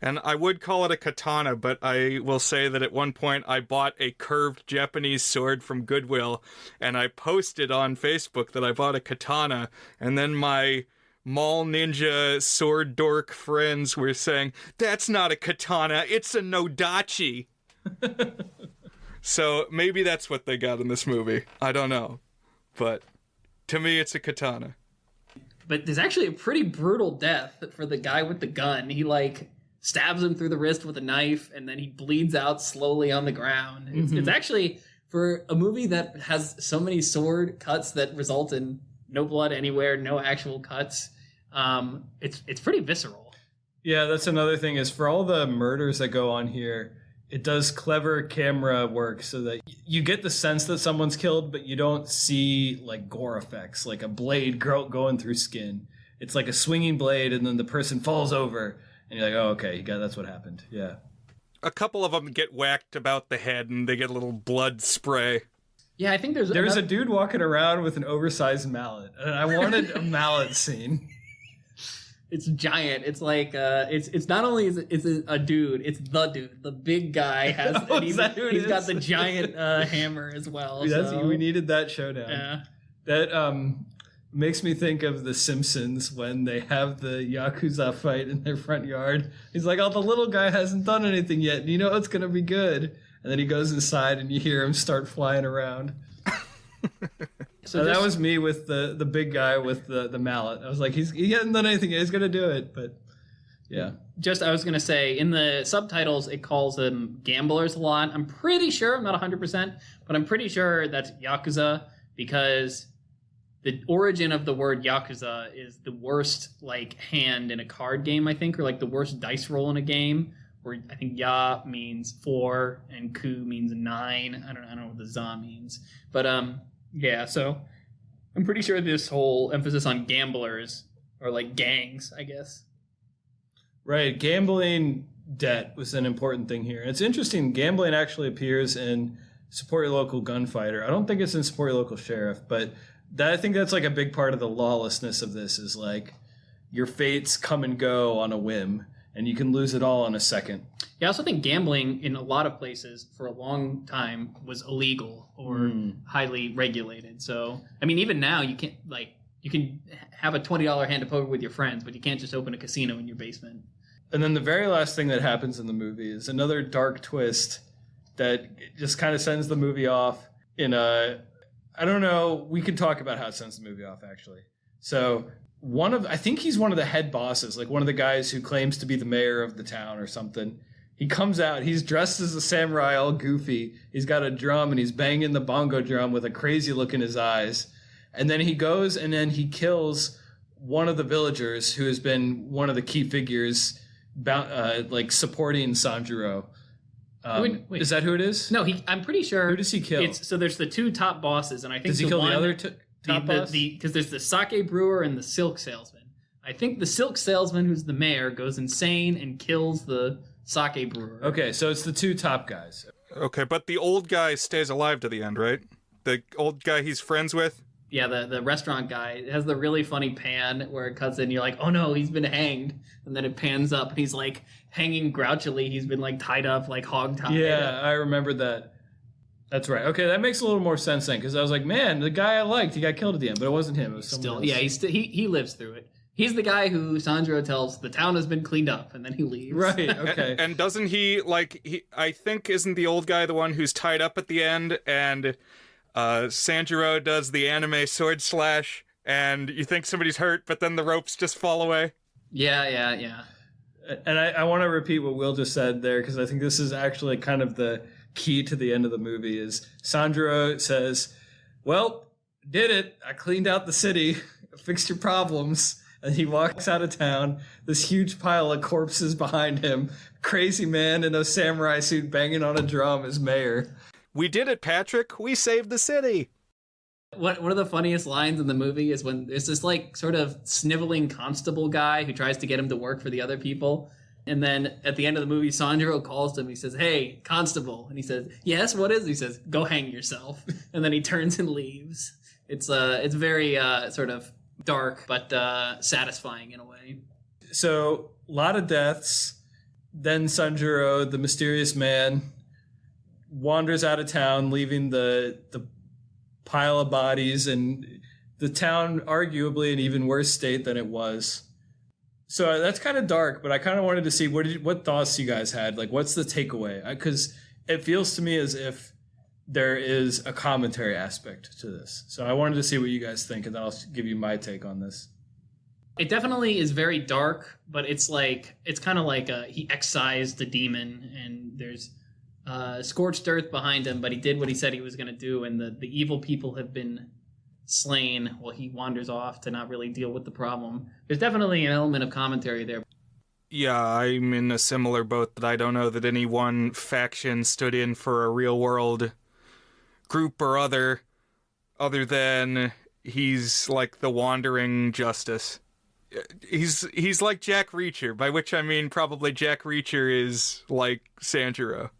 C: And I would call it a katana, but I will say that at one point I bought a curved Japanese sword from Goodwill, and I posted on Facebook that I bought a katana, and then my mall ninja sword dork friends were saying, "That's not a katana, it's a nodachi." So maybe that's what they got in this movie. I don't know. But to me, it's a katana.
D: But there's actually a pretty brutal death for the guy with the gun. He like stabs him through the wrist with a knife, and then he bleeds out slowly on the ground. It's actually, for a movie that has so many sword cuts that result in no blood anywhere, no actual cuts, it's pretty visceral.
B: Yeah, that's another thing, is for all the murders that go on here, it does clever camera work so that you get the sense that someone's killed, but you don't see like gore effects, like a blade going through skin. It's like a swinging blade, and then the person falls over, and you're like, oh, okay, that's what happened. Yeah.
C: A couple of them get whacked about the head, and they get a little blood spray.
D: Yeah, I think there's
B: a dude walking around with an oversized mallet, and I wanted a mallet scene.
D: It's giant. It's like it's not only is it a dude, it's the dude. The big guy has he's got the giant hammer as well.
B: We needed that showdown.
D: Yeah.
B: That makes me think of The Simpsons when they have the Yakuza fight in their front yard. He's like, oh, the little guy hasn't done anything yet, and you know it's gonna be good. And then he goes inside and you hear him start flying around.
D: So
B: that was me with the big guy with the mallet. I was like, he hasn't done anything. He's gonna do it, but yeah.
D: I was gonna say in the subtitles it calls them gamblers a lot. I'm pretty sure, I'm not 100%, but I'm pretty sure that's yakuza because the origin of the word yakuza is the worst like hand in a card game, I think, or like the worst dice roll in a game. Where I think ya means 4 and ku means 9. I don't know what the za means, but yeah. So I'm pretty sure this whole emphasis on gamblers or like gangs, I guess.
B: Right, gambling debt was an important thing here. And it's interesting, gambling actually appears in Support Your Local Gunfighter. I don't think it's in Support Your Local Sheriff, but I think that's like a big part of the lawlessness of this is like your fates come and go on a whim, and you can lose it all in a second.
D: Yeah, I also think gambling in a lot of places for a long time was illegal or highly regulated. So, I mean, even now you can't you can have a $20 hand of poker with your friends, but you can't just open a casino in your basement.
B: And then the very last thing that happens in the movie is another dark twist that just kind of sends the movie off in a, I don't know, we can talk about how it sends the movie off actually. So I think he's one of the head bosses, like one of the guys who claims to be the mayor of the town or something. He comes out, he's dressed as a samurai, all goofy. He's got a drum and he's banging the bongo drum with a crazy look in his eyes. And then he goes and then he kills one of the villagers who has been one of the key figures like supporting Sanjuro.
D: Wait.
B: Is that who it is?
D: No, I'm pretty sure.
B: Who does he kill?
D: So there's the two top bosses, and I think
B: does he kill the other top boss?
D: Because there's the sake brewer and the silk salesman. I think the silk salesman, who's the mayor, goes insane and kills the sake brewer.
B: Okay, so it's the two top guys.
C: Okay, but the old guy stays alive to the end, right? The old guy he's friends with?
D: Yeah, the restaurant guy. It has the really funny pan where it cuts in, you're like, oh no, he's been hanged. And then it pans up, and he's like hanging grouchily. He's been like tied up, like hog-tied.
B: Yeah, I remember that. That's right. Okay, that makes a little more sense then, because I was like, man, the guy I liked, he got killed at the end, but it wasn't him. It was someone else.
D: Yeah, he lives through it. He's the guy who Sanjuro tells the town has been cleaned up, and then he leaves.
B: Right, okay.
C: And doesn't he, I think, isn't the old guy the one who's tied up at the end, and Sanjuro does the anime sword slash, and you think somebody's hurt, but then the ropes just fall away?
D: Yeah.
B: And I want to repeat what Will just said there, because I think this is actually kind of the key to the end of the movie, is Sanjuro says, well, did it. I cleaned out the city, fixed your problems. And he walks out of town, this huge pile of corpses behind him, crazy man in a samurai suit banging on a drum as mayor.
C: We did it, Patrick. We saved the city.
D: One of the funniest lines in the movie is when there's this like sort of sniveling constable guy who tries to get him to work for the other people. And then at the end of the movie, Sanjuro calls him. He says, hey, constable. And he says, yes, what is it? He says, go hang yourself. And then he turns and leaves. It's very sort of dark, but satisfying in a way.
B: So, a lot of deaths. Then Sanjuro, the mysterious man, wanders out of town, leaving the pile of bodies and the town arguably in even worse state than it was. So that's kind of dark, but I kind of wanted to see what thoughts you guys had. Like, what's the takeaway? Because it feels to me as if there is a commentary aspect to this. So I wanted to see what you guys think, and then I'll give you my take on this.
D: It definitely is very dark, but it's kind of like he excised the demon, and there's scorched earth behind him, but he did what he said he was going to do, and the evil people have been slain while he wanders off to not really deal with the problem. There's definitely an element of commentary there.
C: Yeah, I'm in a similar boat that I don't know that any one faction stood in for a real-world group or other than he's like the wandering justice. He's like Jack Reacher, by which I mean probably Jack Reacher is like Sanjuro.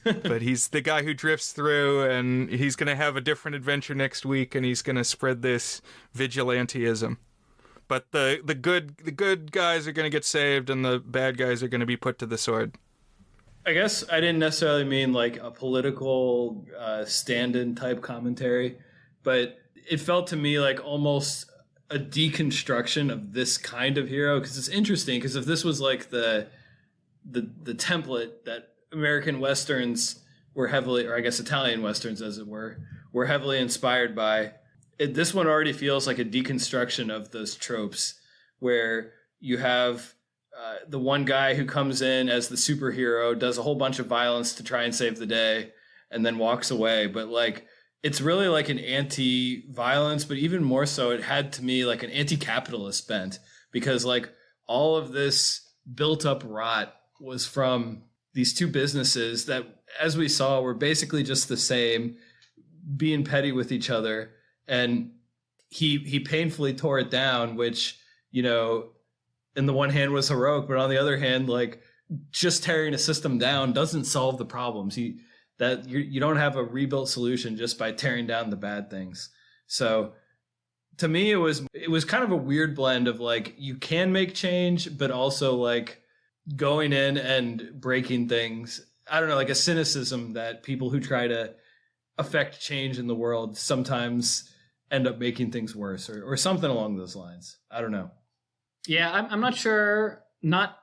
C: But he's the guy who drifts through, and he's going to have a different adventure next week, and he's going to spread this vigilanteism. But the good guys are going to get saved, and the bad guys are going to be put to the sword.
B: I guess I didn't necessarily mean like a political stand-in type commentary, but it felt to me like almost a deconstruction of this kind of hero, because it's interesting, because if this was like the template that American Westerns were heavily, or I guess Italian Westerns as it were heavily inspired by, this one already feels like a deconstruction of those tropes where you have the one guy who comes in as the superhero, does a whole bunch of violence to try and save the day, and then walks away. But like, it's really like an anti-violence, but even more so, it had to me like an anti-capitalist bent, because like all of this built up rot was from these two businesses that, as we saw, were basically just the same, being petty with each other. And he painfully tore it down, which, you know, in the one hand was heroic, but on the other hand, like, just tearing a system down doesn't solve the problems. You don't have a rebuilt solution just by tearing down the bad things. So to me, it was kind of a weird blend of like, you can make change, but also like going in and breaking things. I don't know, like a cynicism that people who try to affect change in the world sometimes end up making things worse, or something along those lines. I don't know.
D: Yeah, I'm not sure, not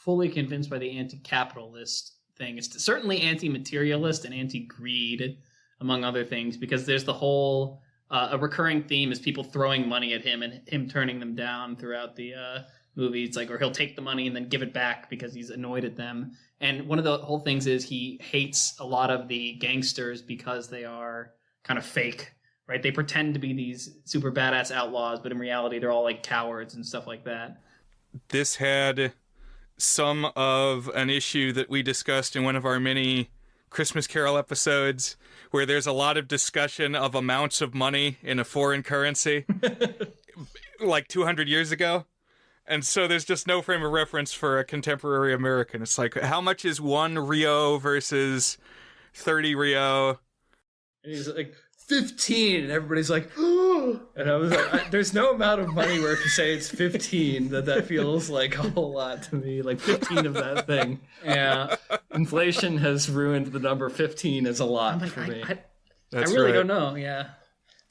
D: fully convinced by the anti-capitalist thing. It's certainly anti-materialist and anti-greed, among other things, because there's the whole, a recurring theme is people throwing money at him and him turning them down throughout the movie. It's like, or he'll take the money and then give it back because he's annoyed at them. And one of the whole things is he hates a lot of the gangsters because they are kind of fake, right? They pretend to be these super badass outlaws, but in reality, they're all like cowards and stuff like that.
C: This had some of an issue that we discussed in one of our mini Christmas Carol episodes, where there's a lot of discussion of amounts of money in a foreign currency, like 200 years ago. And so there's just no frame of reference for a contemporary American. It's like, how much is 1 Rio versus 30 Rio?
B: And he's like, 15, and everybody's like, oh. And I was like, there's no amount of money where if you say it's 15, that feels like a whole lot to me. Like 15 of that thing. Yeah. Inflation has ruined the number 15 as a lot for me.
D: I really don't know. Yeah.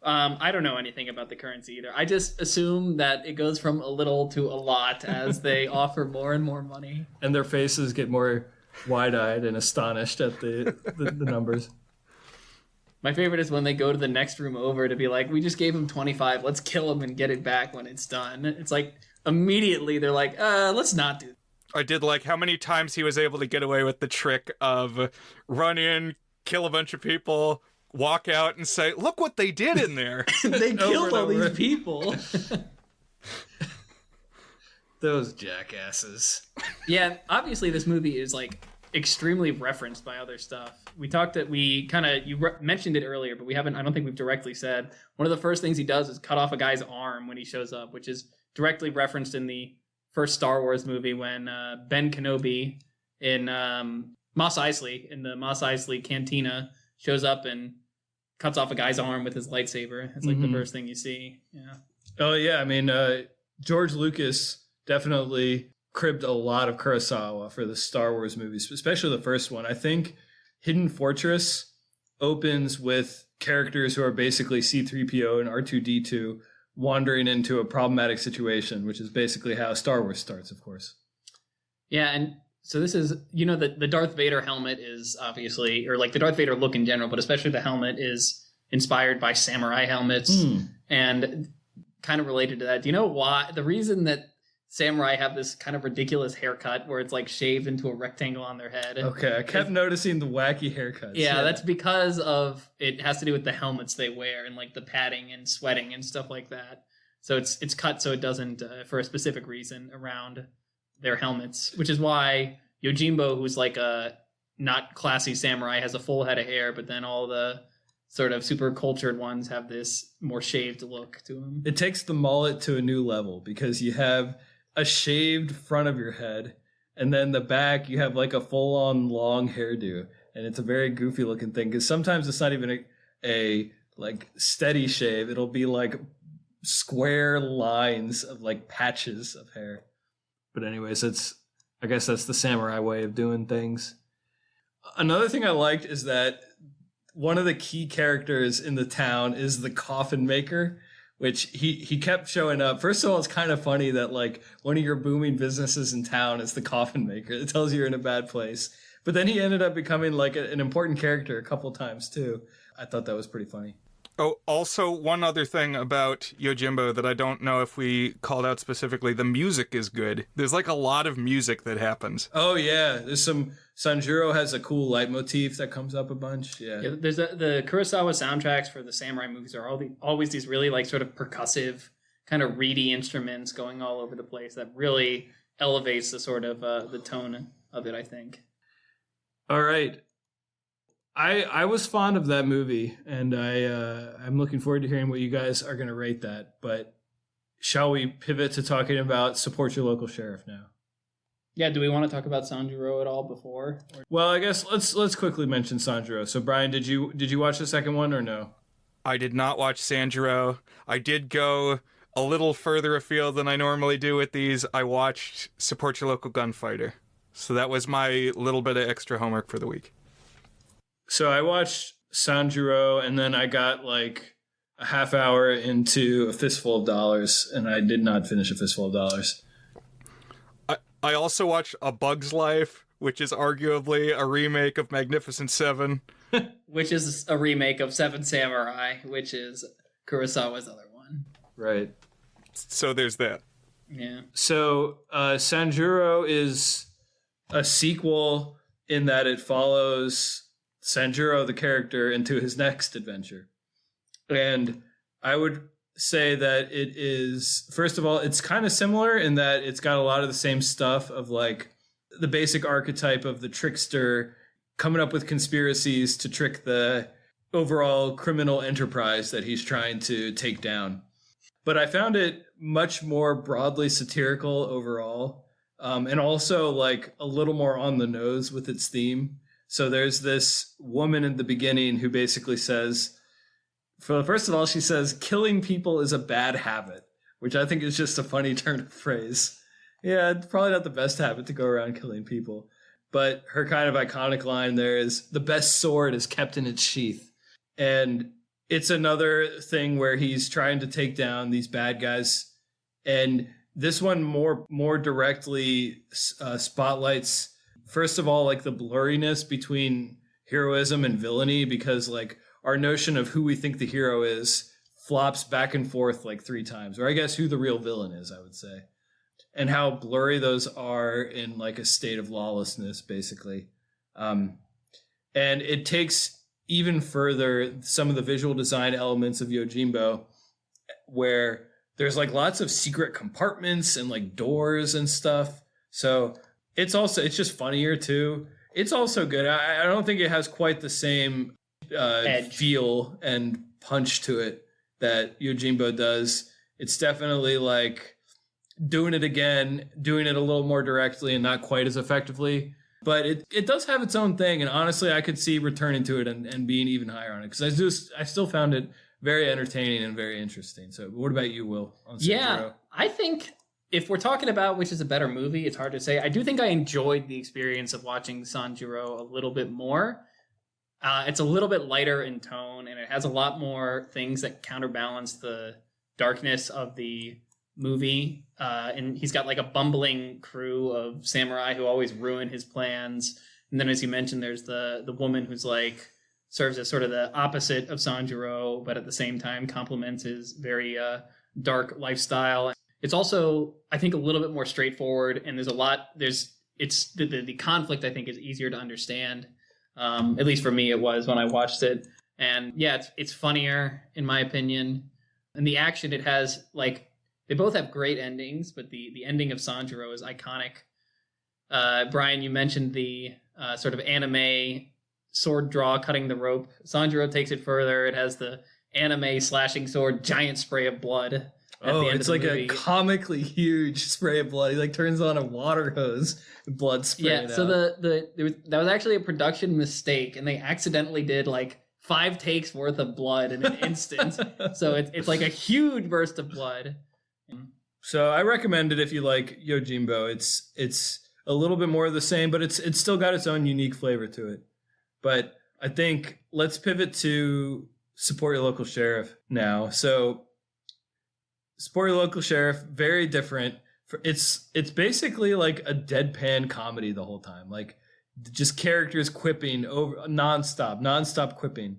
D: I don't know anything about the currency either. I just assume that it goes from a little to a lot as they offer more and more money.
B: And their faces get more wide-eyed and astonished at the numbers.
D: My favorite is when they go to the next room over to be like, we just gave him 25. Let's kill him and get it back when it's done. It's like immediately they're like, let's not do that.
C: I did like how many times he was able to get away with the trick of run in, kill a bunch of people, walk out and say, look what they did in there.
D: They killed all these people.
B: Those jackasses.
D: Yeah, obviously this movie is like extremely referenced by other stuff. You mentioned it earlier, but I don't think we've directly said, one of the first things he does is cut off a guy's arm when he shows up, which is directly referenced in the first Star Wars movie when Ben Kenobi in Mos Eisley, in the Mos Eisley cantina, shows up and cuts off a guy's arm with his lightsaber. It's like the first thing you see. Yeah.
B: Oh yeah, I mean, George Lucas definitely cribbed a lot of Kurosawa for the Star Wars movies, especially the first one. I think Hidden Fortress opens with characters who are basically C-3PO and R2-D2 wandering into a problematic situation, which is basically how Star Wars starts, of course.
D: Yeah, and so this is, the Darth Vader helmet is obviously, or like the Darth Vader look in general, but especially the helmet is inspired by samurai helmets and kind of related to that. Do you know why? The reason that samurai have this kind of ridiculous haircut where it's like shaved into a rectangle on their head.
B: Okay, I kept noticing the wacky haircuts.
D: Yeah, that's because of, it has to do with the helmets they wear and like the padding and sweating and stuff like that. So it's cut so it doesn't, for a specific reason, around their helmets, which is why Yojimbo, who's like a not classy samurai, has a full head of hair, but then all the sort of super cultured ones have this more shaved look to them.
B: It takes the mullet to a new level because you have a shaved front of your head, and then the back you have like a full-on long hairdo, and it's a very goofy looking thing because sometimes it's not even a like steady shave. It'll be like square lines of like patches of hair. But anyways, I guess that's the samurai way of doing things. Another thing I liked is that one of the key characters in the town is the coffin maker, which he kept showing up. First of all, it's kind of funny that like one of your booming businesses in town is the coffin maker. It tells you you're in a bad place. But then he ended up becoming like an important character a couple times too. I thought that was pretty funny.
C: Oh, also one other thing about Yojimbo that I don't know if we called out specifically, the music is good. There's like a lot of music that happens.
B: Oh yeah, there's some. Sanjuro has a cool leitmotif that comes up a bunch. Yeah,
D: Yeah, there's the Kurosawa soundtracks for the samurai movies are always these really like sort of percussive, kind of reedy instruments going all over the place that really elevates the sort of the tone of it, I think.
B: All right. I was fond of that movie, and I'm looking forward to hearing what you guys are going to rate that. But shall we pivot to talking about support your local sheriff now?
D: Yeah, do we want to talk about Sanjuro at all before?
B: Well, I guess let's quickly mention Sanjuro. So, Brian, did you watch the second one or no?
C: I did not watch Sanjuro. I did go a little further afield than I normally do with these. I watched Support Your Local Gunfighter. So that was my little bit of extra homework for the week.
B: So I watched Sanjuro, and then I got like a half hour into A Fistful of Dollars, and I did not finish A Fistful of Dollars.
C: I also watched A Bug's Life, which is arguably a remake of Magnificent Seven.
D: Which is a remake of Seven Samurai, which is Kurosawa's other one.
B: Right.
C: So there's that.
D: Yeah.
B: So Sanjuro is a sequel in that it follows Sanjuro, the character, into his next adventure. And I would say that it is, first of all, it's kind of similar in that it's got a lot of the same stuff of like the basic archetype of the trickster coming up with conspiracies to trick the overall criminal enterprise that he's trying to take down. But I found it much more broadly satirical overall, and also like a little more on the nose with its theme. So there's this woman in the beginning who basically says, first of all, she says, killing people is a bad habit, which I think is just a funny turn of phrase. Yeah, it's probably not the best habit to go around killing people. But her kind of iconic line there is, the best sword is kept in its sheath. And it's another thing where he's trying to take down these bad guys. And this one more directly spotlights, first of all, like the blurriness between heroism and villainy, because like our notion of who we think the hero is flops back and forth like 3 times, or I guess who the real villain is, I would say, and how blurry those are in like a state of lawlessness, basically. And it takes even further some of the visual design elements of Yojimbo, where there's like lots of secret compartments and like doors and stuff. So it's just funnier too. It's also good. I don't think it has quite the same feel and punch to it that Yojimbo does. It's definitely like doing it again, doing it a little more directly and not quite as effectively. But it does have its own thing. And honestly, I could see returning to it and being even higher on it, because I still found it very entertaining and very interesting. So what about you, Will? On
D: Yeah, I think if we're talking about which is a better movie, it's hard to say. I do think I enjoyed the experience of watching Sanjuro a little bit more. It's a little bit lighter in tone, and it has a lot more things that counterbalance the darkness of the movie. And he's got like a bumbling crew of samurai who always ruin his plans. And then, as you mentioned, there's the woman who's like serves as sort of the opposite of Sanjuro, but at the same time complements his very dark lifestyle. It's also, I think, a little bit more straightforward, and the conflict, I think, is easier to understand. At least for me, it was when I watched it. And yeah, it's funnier, in my opinion. And the action it has, like, they both have great endings, but the ending of Sanjuro is iconic. Brian, you mentioned the sort of anime sword draw, cutting the rope. Sanjuro takes it further. It has the anime slashing sword, giant spray of blood.
B: It's like a comically huge spray of blood. He like turns on a water hose, blood spraying out.
D: So that was actually a production mistake, and they accidentally did like 5 takes worth of blood in an instant. So it's like a huge burst of blood.
B: So I recommend it if you like Yojimbo. It's a little bit more of the same, but it's still got its own unique flavor to it. But I think let's pivot to Support Your Local Sheriff now. So Support Your Local Sheriff, very different. It's basically like a deadpan comedy the whole time, like just characters quipping over nonstop quipping.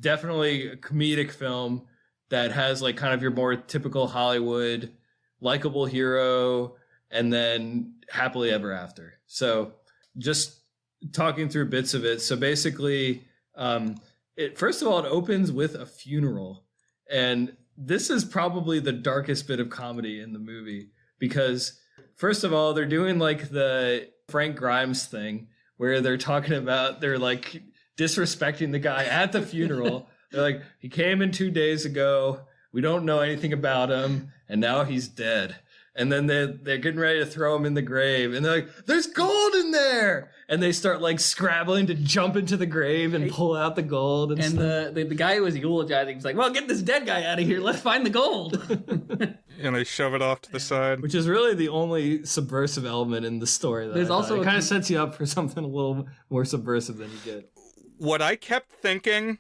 B: Definitely a comedic film that has like kind of your more typical Hollywood likable hero and then happily ever after. So just talking through bits of it. So basically, first of all, it opens with a funeral. And this is probably the darkest bit of comedy in the movie because first of all, they're doing like the Frank Grimes thing where they're talking about, they're like disrespecting the guy at the funeral. They're like, he came in 2 days ago. We don't know anything about him. And now he's dead. And then they're getting ready to throw him in the grave. And they're like, there's gold in there. And they start like scrabbling to jump into the grave and pull out the gold. And
D: the guy who was eulogizing was like, well, get this dead guy out of here. Let's find the gold.
C: And they shove it off to the side.
B: Which is really the only subversive element in the story.
D: There's also
B: it kind of sets you up for something a little more subversive than you get.
C: What I kept thinking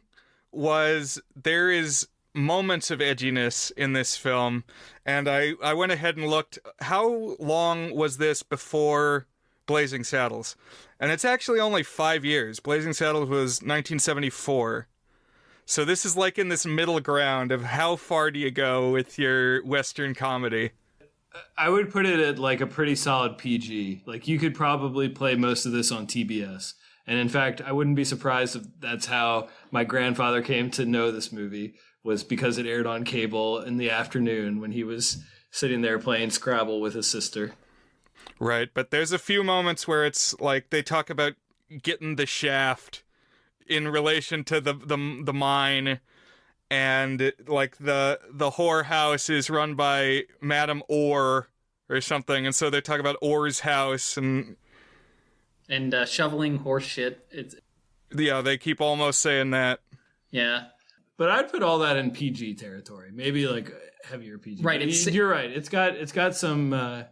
C: was there is moments of edginess in this film, and I went ahead and looked how long was this before Blazing Saddles, and it's actually only 5 years. Blazing Saddles was 1974, so this is like in this middle ground of how far do you go with your Western comedy.
B: I would put it at like a pretty solid PG. Like you could probably play most of this on TBS. And in fact, I wouldn't be surprised if that's how my grandfather came to know this movie, was because it aired on cable in the afternoon when he was sitting there playing Scrabble with his sister.
C: Right, but there's a few moments where it's like they talk about getting the shaft in relation to the mine, and like the whorehouse is run by Madame Orr or something, and so they talk about Orr's house and
D: shoveling horse shit.
C: Yeah, they keep almost saying that.
D: Yeah.
B: But I'd put all that in PG territory. Maybe like heavier PG.
D: Right.
B: You're right. It's got some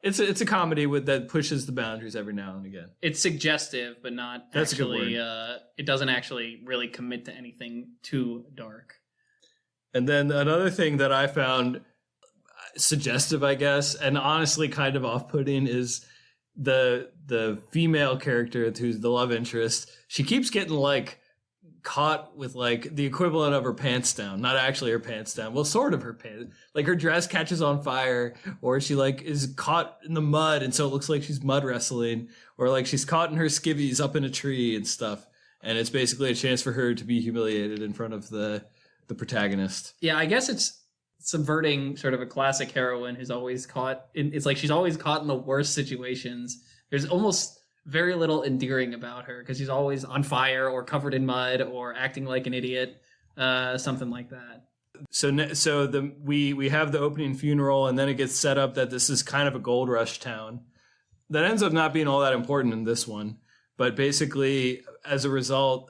B: it's a comedy that pushes the boundaries every now and again.
D: It's suggestive, but not
B: That's
D: actually it doesn't actually really commit to anything too dark.
B: And then another thing that I found suggestive, I guess, and honestly kind of off-putting is the female character who's the love interest. She keeps getting like caught with like the equivalent of her pants down, not actually her pants down, well, sort of her pants, like her dress catches on fire, or she like is caught in the mud and so it looks like she's mud wrestling, or like she's caught in her skivvies up in a tree and stuff, and it's basically a chance for her to be humiliated in front of the protagonist.
D: Yeah, I guess it's subverting sort of a classic heroine who's always caught in, it's like she's always caught in the worst situations. There's almost very little endearing about her because she's always on fire or covered in mud or acting like an idiot, something like that.
B: So we have the opening funeral, and then it gets set up that this is kind of a gold rush town. That ends up not being all that important in this one, but basically as a result,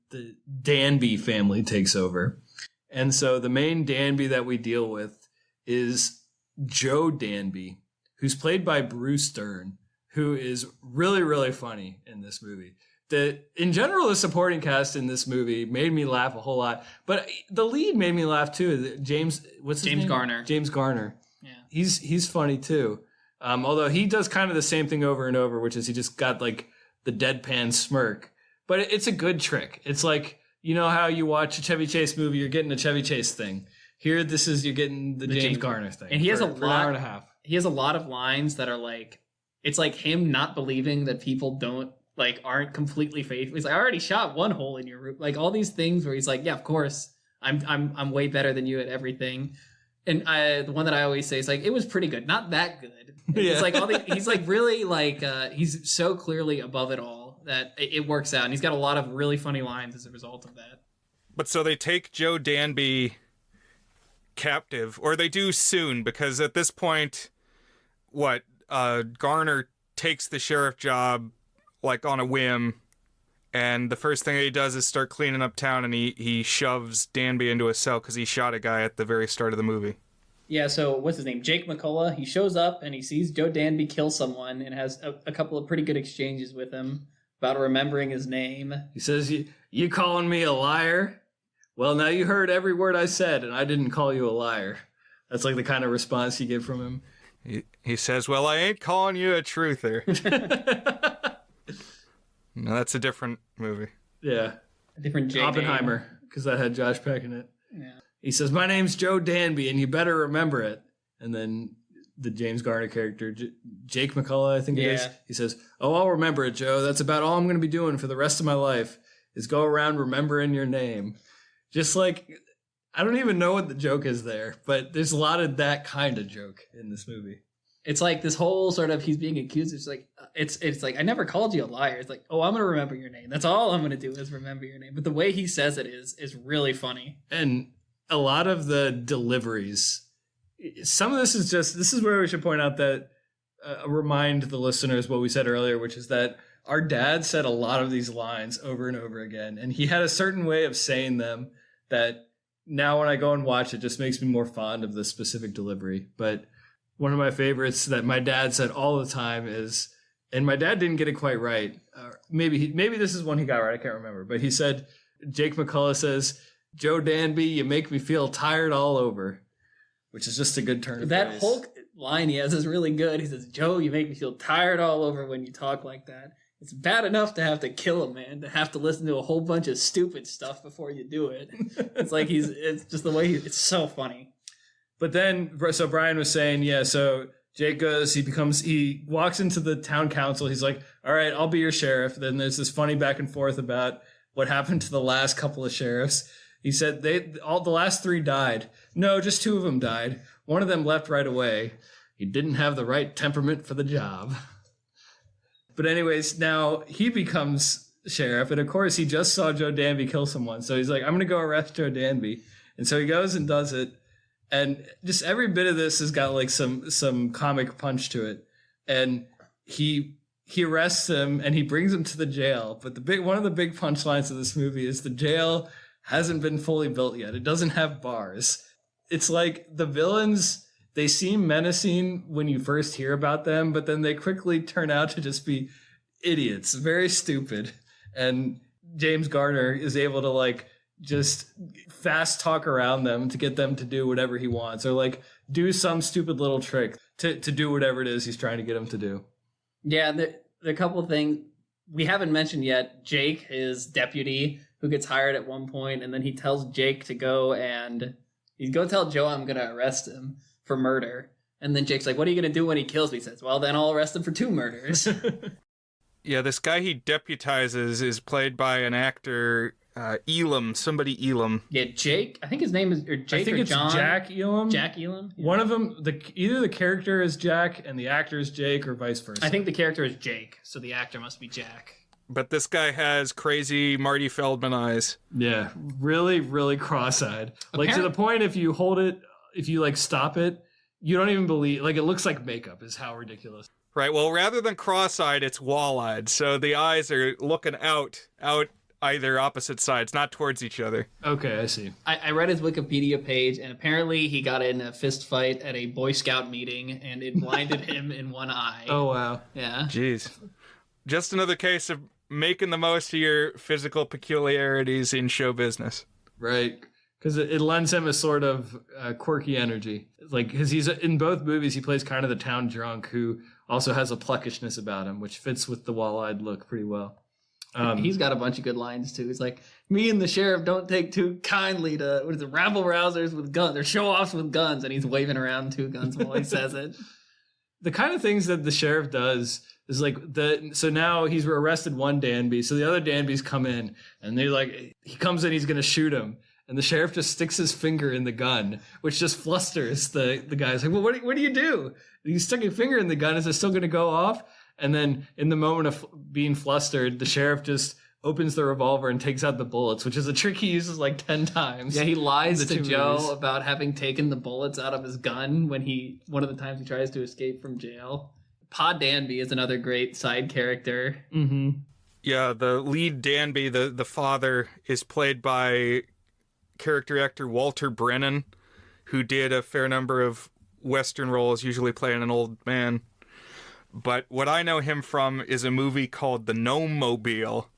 B: the Danby family takes over. And so the main Danby that we deal with is Joe Danby, who's played by Bruce Dern, who is really, really funny in this movie. In general, the supporting cast in this movie made me laugh a whole lot, but the lead made me laugh too. James
D: Garner.
B: James Garner.
D: Yeah.
B: He's funny too. Although he does kind of the same thing over and over, which is he just got like the deadpan smirk, but it's a good trick. It's like, you know how you watch a Chevy Chase movie, you're getting a Chevy Chase thing. Here, you're getting the James Garner thing.
D: And he has
B: for an hour and a half.
D: He has a lot of lines that are like, it's like him not believing that people aren't completely faithful. He's like, I already shot one hole in your roof. Like all these things where he's like, yeah, of course, I'm way better than you at everything. And the one that I always say is like, it was pretty good, not that good.
B: Yeah.
D: It's like he's like really like he's so clearly above it all that it works out, and he's got a lot of really funny lines as a result of that.
C: But so they take Joe Danby captive, or they do soon, because at this point, Garner takes the sheriff job like on a whim, and the first thing he does is start cleaning up town, and he shoves Danby into a cell because he shot a guy at the very start of the movie.
D: Yeah, so what's his name? Jake McCullough. He shows up and he sees Joe Danby kill someone and has a couple of pretty good exchanges with him about remembering his name.
B: He says, you calling me a liar? Well, now you heard every word I said, and I didn't call you a liar. That's like the kind of response you get from him.
C: He says, well, I ain't calling you a truther. No, that's a different movie.
B: Yeah.
D: A different J.
B: Oppenheimer. because that had Josh Peck in it.
D: Yeah.
B: He says, "My name's Joe Danby, and you better remember it." And then the James Garner character, Jake McCullough, I think it is, he says, "Oh, I'll remember it, Joe. That's about all I'm going to be doing for the rest of my life is go around remembering your name." Just like, I don't even know what the joke is there, but there's a lot of that kind of joke in this movie.
D: It's like this whole sort of he's being accused. It's like it's like, I never called you a liar. It's like, oh, I'm gonna remember your name. That's all I'm gonna do is remember your name. But the way he says it is really funny.
B: And a lot of the deliveries, some of this is where we should point out that remind the listeners what we said earlier, which is that our dad said a lot of these lines over and over again, and he had a certain way of saying them that now when I go and watch it just makes me more fond of the specific delivery. But one of my favorites that my dad said all the time is, and my dad didn't get it quite right. Maybe this is one he got right. I can't remember. But he said, Jake McCullough says, "Joe Danby, you make me feel tired all over," which is just a good turn of
D: That
B: phrase.
D: whole line he has is really good. He says, "Joe, you make me feel tired all over when you talk like that. It's bad enough to have to kill a man, to have to listen to a whole bunch of stupid stuff before you do it." It's like it's just the way it's so funny.
B: But then, so Brian was saying, yeah, so Jake goes, he walks into the town council. He's like, "All right, I'll be your sheriff." Then there's this funny back and forth about what happened to the last couple of sheriffs. He said the last 3 died. No, just 2 of them died. One of them left right away. He didn't have the right temperament for the job. But anyways, now he becomes sheriff. And of course, he just saw Joe Danby kill someone. So he's like, "I'm going to go arrest Joe Danby." And so he goes and does it. And just every bit of this has got like some comic punch to it. And he arrests him and he brings him to the jail. But one of the big punchlines of this movie is the jail hasn't been fully built yet. It doesn't have bars. It's like the villains, they seem menacing when you first hear about them, but then they quickly turn out to just be idiots, very stupid. And James Garner is able to like just fast talk around them to get them to do whatever he wants, or like do some stupid little trick to do whatever it is he's trying to get them to do.
D: Yeah, the couple things we haven't mentioned yet. Jake, his deputy, who gets hired at one point, and then he tells Jake to go tell Joe I'm going to arrest him for murder. And then Jake's like, "What are you going to do when he kills me?" He says, "Well, then I'll arrest him for 2 murders."
C: Yeah, this guy he deputizes is played by an actor, somebody Elam.
D: Yeah, Jake. I think his name is Jake
B: I think
D: or
B: it's
D: John.
B: Jack Elam.
D: Jack Elam. Yeah.
B: One of them, either the character is Jack and the actor is Jake, or vice versa.
D: I think the character is Jake, so the actor must be Jack.
C: But this guy has crazy Marty Feldman eyes.
B: Yeah, really, really cross-eyed. Like to the point, if you hold it, if you like stop it, you don't even believe. Like it looks like makeup. Is how ridiculous.
C: Right. Well, rather than cross-eyed, it's wall-eyed. So the eyes are looking out either opposite sides, not towards each other.
B: Okay, I see.
D: I read his Wikipedia page, and apparently he got in a fist fight at a Boy Scout meeting, and it blinded him in one eye.
B: Oh wow.
D: Yeah.
C: Jeez. Just another case of making the most of your physical peculiarities in show business.
B: Right. Because it lends him a sort of quirky energy. Like, because he's in both movies, he plays kind of the town drunk who also has a pluckishness about him, which fits with the wall-eyed look pretty well.
D: He's got a bunch of good lines too. He's like, "Me and the sheriff don't take too kindly to rabble rousers with guns or show offs with guns," and he's waving around 2 guns while he says it.
B: The kind of things that the sheriff does is like so now he's arrested one Danby, so the other Danbys come in and they like he comes in, he's gonna shoot him, and the sheriff just sticks his finger in the gun, which just flusters the guys. Like, "Well, what do you do? You stuck your finger in the gun. Is it still gonna go off?" And then in the moment of being flustered, the sheriff just opens the revolver and takes out the bullets, which is a trick he uses like 10 times.
D: Yeah, he lies
B: The
D: to
B: 2
D: Joe
B: movies.
D: about having taken the bullets out of his gun when one of the times he tries to escape from jail. Pa Danby is another great side character.
B: Mm-hmm.
C: Yeah, the lead Danby, the father, is played by character actor Walter Brennan, who did a fair number of Western roles, usually playing an old man. But what I know him from is a movie called The Gnome Mobile,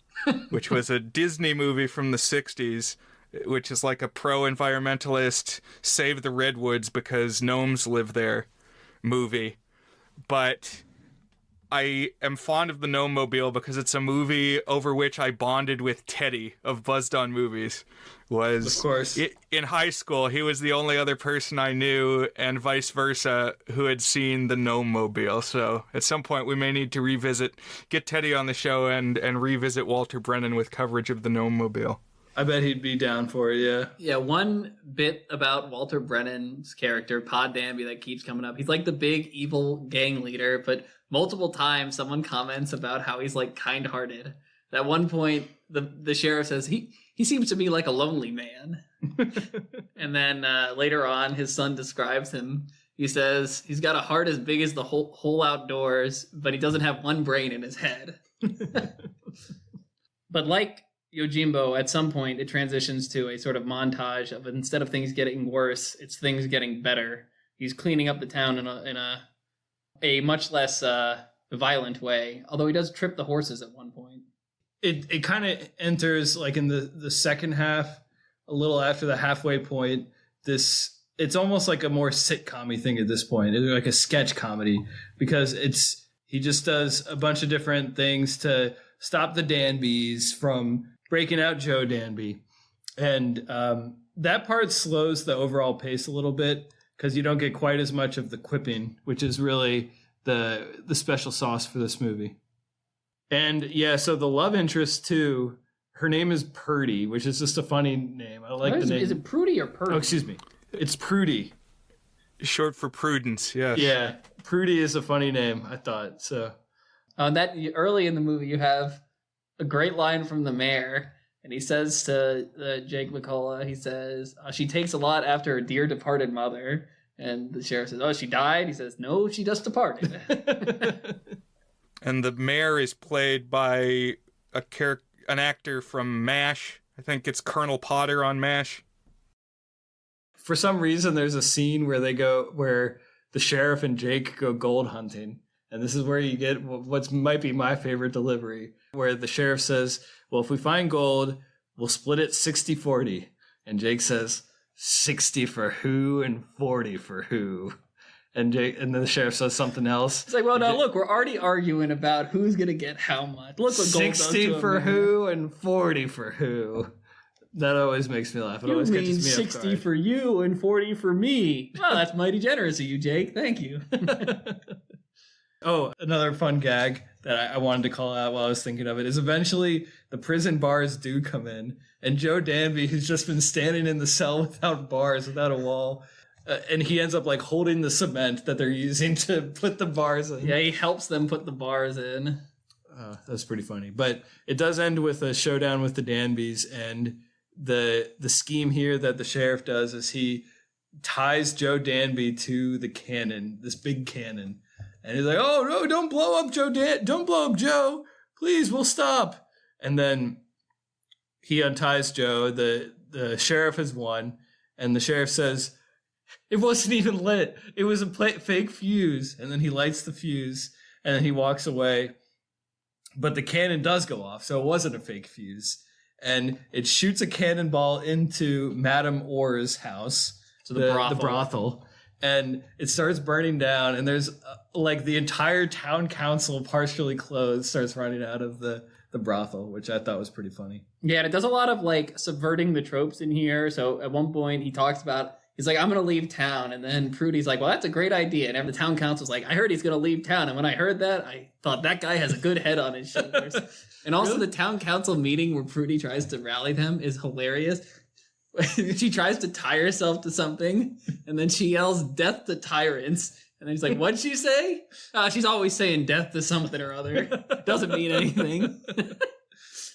C: which was a Disney movie from the 60s, which is like a pro-environmentalist, save the redwoods because gnomes live there movie. But I am fond of the Gnome-Mobile because it's a movie over which I bonded with Teddy of Buzzed On Movies.
B: Of course.
C: In high school, he was the only other person I knew, and vice versa, who had seen the Gnome-Mobile. So at some point, we may need to get Teddy on the show and revisit Walter Brennan with coverage of the Gnome-Mobile.
B: I bet he'd be down for it, yeah.
D: Yeah, one bit about Walter Brennan's character, Pod Danby, that keeps coming up. He's like the big evil gang leader, but multiple times someone comments about how he's like kind-hearted. At one point, the sheriff says he seems to be like a lonely man. And then later on, his son describes him. He says he's got a heart as big as the whole outdoors, but he doesn't have one brain in his head. But like Yojimbo, at some point, it transitions to a sort of montage of, instead of things getting worse, it's things getting better. He's cleaning up the town in a much less violent way, although he does trip the horses at one point.
B: It kind of enters like in the second half, a little after the halfway point. It's almost like a more sitcom-y thing at this point. It's like a sketch comedy, because he just does a bunch of different things to stop the Danbys from breaking out Joe Danby. And that part slows the overall pace a little bit, because you don't get quite as much of the quipping, which is really the special sauce for this movie. And yeah, so the love interest too, her name is Purdy, which is just a funny name. I like the name.
D: Is it Prudy or Purdy?
B: Oh, excuse me. It's Prudy.
C: Short for Prudence, yes.
B: Yeah, Prudy is a funny name, I thought. So
D: that early in the movie, you have a great line from the mayor, and he says to Jake McCullough, he says, she takes a lot after her dear departed mother. And the sheriff says, oh, she died? He says, no, she just departed.
C: And the mayor is played by an actor from MASH. I think it's Colonel Potter on MASH.
B: For some reason, there's a scene where the sheriff and Jake go gold hunting. And this is where you get what might be my favorite delivery, where the sheriff says, well, if we find gold, we'll split it 60-40. And Jake says, 60 for who and 40 for who? And then the sheriff says something else.
D: It's like, well, now look, we're already arguing about who's going to get how much. Look what gold does to
B: 60 for who and 40 for who. That always makes me laugh. It always catches me
D: 60 for you and 40 for me. Well, that's mighty generous of you, Jake. Thank you.
B: Oh, another fun gag that I wanted to call out while I was thinking of it is eventually the prison bars do come in, and Joe Danby, who's just been standing in the cell without bars, without a wall, and he ends up like holding the cement that they're using to put the bars in.
D: Yeah, he helps them put the bars in.
B: That's pretty funny. But it does end with a showdown with the Danbys, and the scheme here that the sheriff does is he ties Joe Danby to the cannon, this big cannon. And he's like, oh, no, don't blow up Joe. Don't blow up Joe. Please, we'll stop. And then he unties Joe. The sheriff has won. And the sheriff says, it wasn't even lit. It was a fake fuse. And then he lights the fuse. And then he walks away. But the cannon does go off. So it wasn't a fake fuse. And it shoots a cannonball into Madame Orr's house.
D: To the
B: brothel. And it starts burning down, and there's like the entire town council, partially clothed, starts running out of the brothel, which I thought was pretty funny.
D: Yeah, and it does a lot of like subverting the tropes in here. So at one point he talks about, he's like, I'm going to leave town. And then Prudy's like, well, that's a great idea. And the town council's like, I heard he's going to leave town. And when I heard that, I thought that guy has a good head on his shoulders. And also the town council meeting where Prudy tries to rally them is hilarious. She tries to tie herself to something, and then she yells, death to tyrants. And then he's like, what'd she say? She's always saying death to something or other. Doesn't mean anything.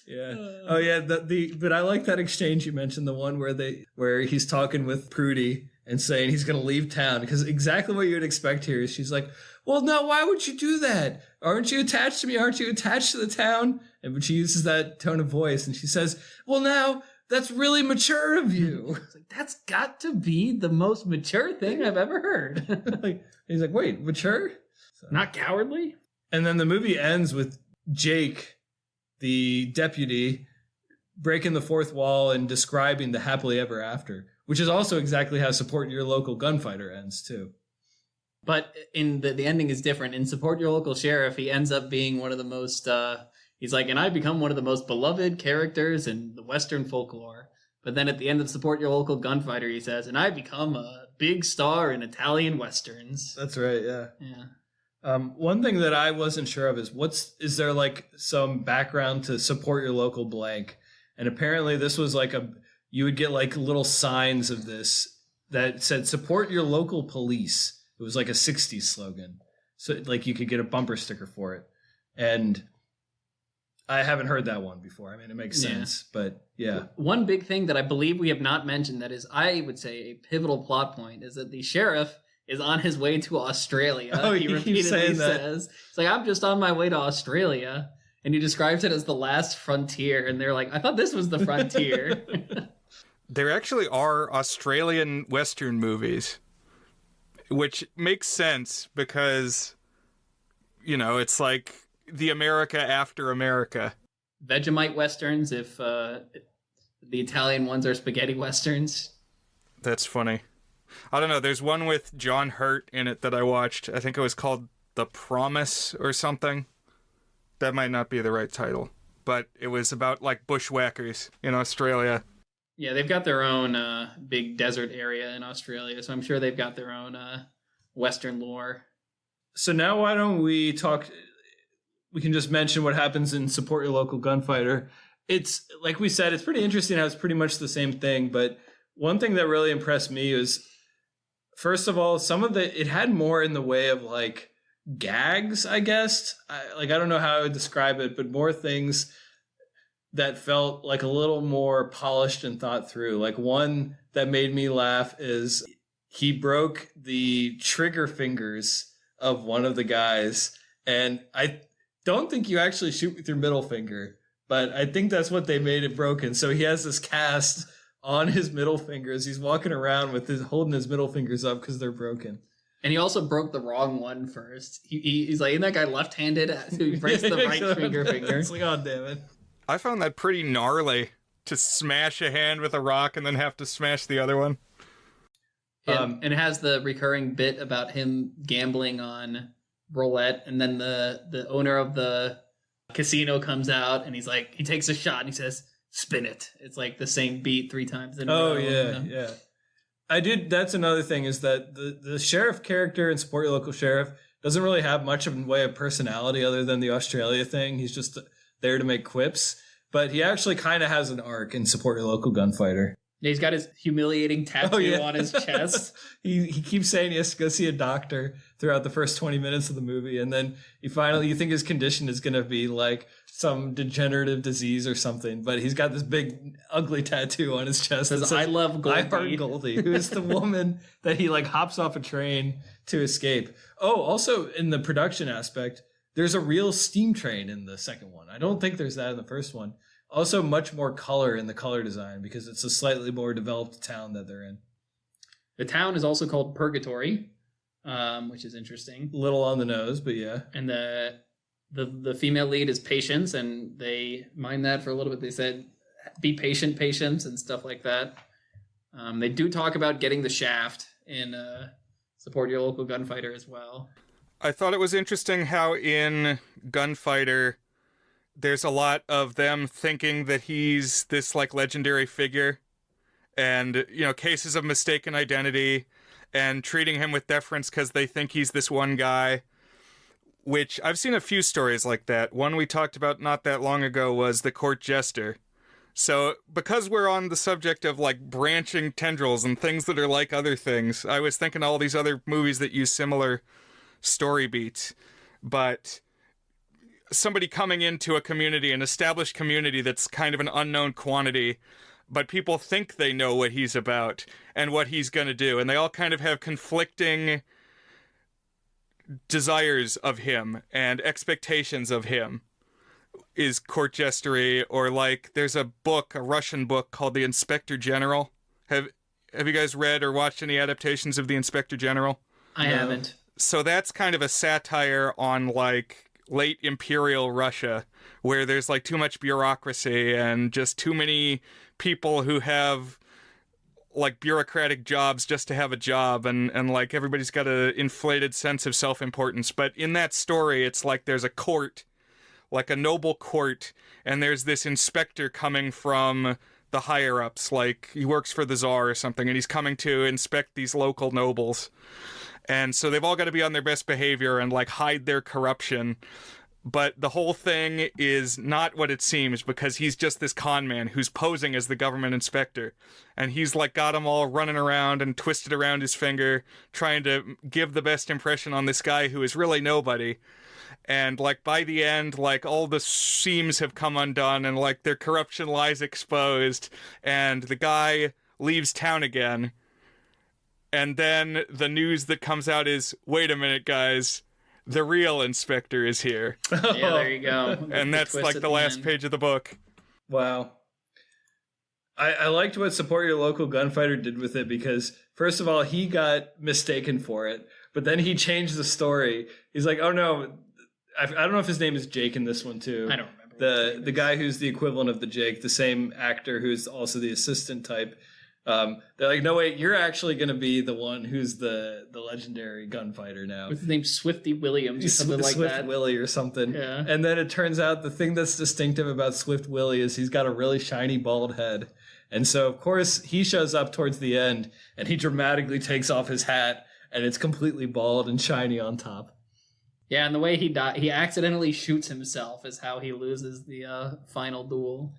B: Yeah. Oh yeah. But I like that exchange you mentioned, the one where he's talking with Prudy and saying he's going to leave town, because exactly what you would expect here is she's like, well, no, why would you do that? Aren't you attached to me? Aren't you attached to the town? And she uses that tone of voice, and she says, well, now, that's really mature of you.
D: It's like, that's got to be the most mature thing I've ever heard.
B: He's like, wait, mature? So.
D: Not cowardly?
B: And then the movie ends with Jake, the deputy, breaking the fourth wall and describing the happily ever after, which is also exactly how Support Your Local Gunfighter ends, too.
D: But in the ending is different. In Support Your Local Sheriff, he ends up being one of the most, he's like, and I become one of the most beloved characters in the Western folklore. But then at the end of Support Your Local Gunfighter, he says, and I become a big star in Italian Westerns.
B: That's right, yeah.
D: Yeah.
B: One thing that I wasn't sure of is there like some background to Support Your Local blank? And apparently this was like you would get like little signs of this that said support your local police. It was like a 60s slogan. So like you could get a bumper sticker for it. And I haven't heard that one before. I mean, it makes sense, but yeah.
D: One big thing that I believe we have not mentioned that is, I would say, a pivotal plot point is that the sheriff is on his way to Australia.
B: Oh,
D: he repeatedly
B: saying that.
D: says, it's like, I'm just on my way to Australia. And he describes it as the last frontier. And they're like, I thought this was the frontier.
C: There actually are Australian Western movies, which makes sense because, you know, it's like the America after America.
D: Vegemite Westerns, if the Italian ones are spaghetti Westerns.
C: That's funny. I don't know. There's one with John Hurt in it that I watched. I think it was called The Promise or something. That might not be the right title, but it was about like bushwhackers in Australia.
D: Yeah, they've got their own big desert area in Australia, so I'm sure they've got their own Western lore.
B: So now why don't we talk... We can just mention what happens in Support Your Local Gunfighter. It's, like we said, it's pretty interesting how it's pretty much the same thing, but one thing that really impressed me was, first of all, it had more in the way of like gags, I guess. I don't know how I would describe it, but more things that felt like a little more polished and thought through. Like one that made me laugh is he broke the trigger fingers of one of the guys, and I don't think you actually shoot with your middle finger, but I think that's what they made it broken. So he has this cast on his middle fingers. He's walking around with holding his middle fingers up because they're broken.
D: And he also broke the wrong one first. He's like, isn't that guy left-handed? So he breaks the right finger.
B: It's like, oh, damn it.
C: I found that pretty gnarly to smash a hand with a rock and then have to smash the other one.
D: And it has the recurring bit about him gambling on roulette, and then the owner of the casino comes out and he's like, he takes a shot and he says, spin it. It's like the same beat 3 times in a row.
B: Yeah. That's another thing, is that the sheriff character in Support Your Local Sheriff doesn't really have much of a way of personality other than the Australia thing. He's just there to make quips, but he actually kind of has an arc in Support Your Local Gunfighter.
D: Yeah, he's got his humiliating tattoo on his chest.
B: he keeps saying he has to go see a doctor throughout the first 20 minutes of the movie, and then you think his condition is going to be like some degenerative disease or something, but he's got this big ugly tattoo on his chest that says,
D: I love Goldie.
B: I heart Goldie, who is the woman that he like hops off a train to escape. Oh, also in the production aspect, there's a real steam train in the second one. I don't think there's that in the first one. Also, much more color in the color design because it's a slightly more developed town that they're in.
D: The town is also called Purgatory, which is interesting.
B: Little on the nose, but yeah.
D: And the female lead is Patience, and they mind that for a little bit. They said, be patient, Patience, and stuff like that. They do talk about getting the shaft in Support Your Local Gunfighter as well.
C: I thought it was interesting how in Gunfighter there's a lot of them thinking that he's this like legendary figure, and cases of mistaken identity, and treating him with deference because they think he's this one guy, which I've seen a few stories like that. One we talked about not that long ago was The Court Jester. So because we're on the subject of like branching tendrils and things that are like other things, I was thinking all these other movies that use similar story beats, but somebody coming into a community, an established community that's kind of an unknown quantity, but people think they know what he's about and what he's going to do, and they all kind of have conflicting desires of him and expectations of him, is court jestery. Or like there's a Russian book called The Inspector General. Have you guys read or watched any adaptations of The Inspector General?
D: I haven't.
C: So that's kind of a satire on like late imperial Russia, where there's like too much bureaucracy and just too many people who have like bureaucratic jobs just to have a job, and like everybody's got an inflated sense of self-importance. But in that story, it's like there's a court, like a noble court, and there's this inspector coming from the higher-ups, like he works for the Tsar or something, and he's coming to inspect these local nobles. And so they've all got to be on their best behavior and like hide their corruption. But the whole thing is not what it seems, because he's just this con man who's posing as the government inspector. And he's like got them all running around and twisted around his finger, trying to give the best impression on this guy who is really nobody. And like by the end, like all the seams have come undone and like their corruption lies exposed. And the guy leaves town again. And then the news that comes out is, wait a minute, guys. The real inspector is here.
D: Yeah, there you go.
C: And that's like the last page of the book.
B: Wow. I liked what Support Your Local Gunfighter did with it, because first of all, he got mistaken for it, but then he changed the story. He's like, oh no, I don't know if his name is Jake in this one too.
D: I don't remember.
B: The guy who's the equivalent of the Jake, the same actor who's also the assistant type. They're like, no, wait, you're actually going to be the one who's the legendary gunfighter now.
D: What's his name? Swifty Williams or something like
B: Swift
D: that.
B: Willie or something.
D: Yeah.
B: And then it turns out the thing that's distinctive about Swift Willie is he's got a really shiny bald head. And so, of course, he shows up towards the end and he dramatically takes off his hat and it's completely bald and shiny on top.
D: Yeah, and the way he died, he accidentally shoots himself is how he loses the final duel.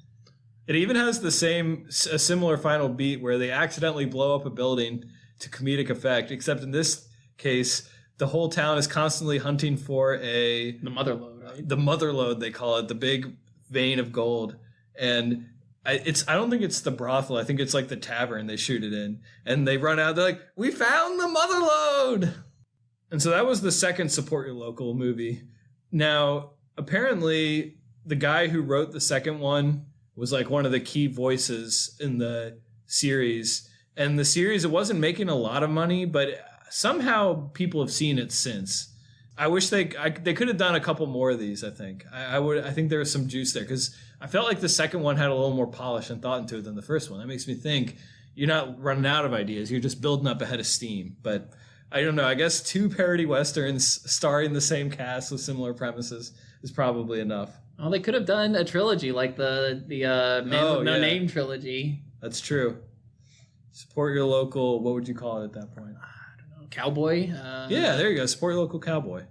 B: It even has a similar final beat where they accidentally blow up a building to comedic effect, except in this case, the whole town is constantly hunting for
D: The motherlode, right?
B: the motherlode, they call it, the big vein of gold. And I don't think it's the brothel. I think it's like the tavern they shoot it in. And they run out, they're like, we found the motherlode! And so that was the second Support Your Local movie. Now, apparently, the guy who wrote the second one was like one of the key voices in the series. And the series, it wasn't making a lot of money, but somehow people have seen it since. I wish they could have done a couple more of these, I think. I think there was some juice there, because I felt like the second one had a little more polish and thought into it than the first one. That makes me think you're not running out of ideas. You're just building up a head of steam. But I don't know. I guess 2 parody westerns starring the same cast with similar premises is probably enough.
D: Well, they could have done a trilogy like the Man with No Name trilogy.
B: That's true. Support Your Local, what would you call it at that point?
D: I don't know, Cowboy?
B: Yeah, there you go. Support Your Local Cowboy.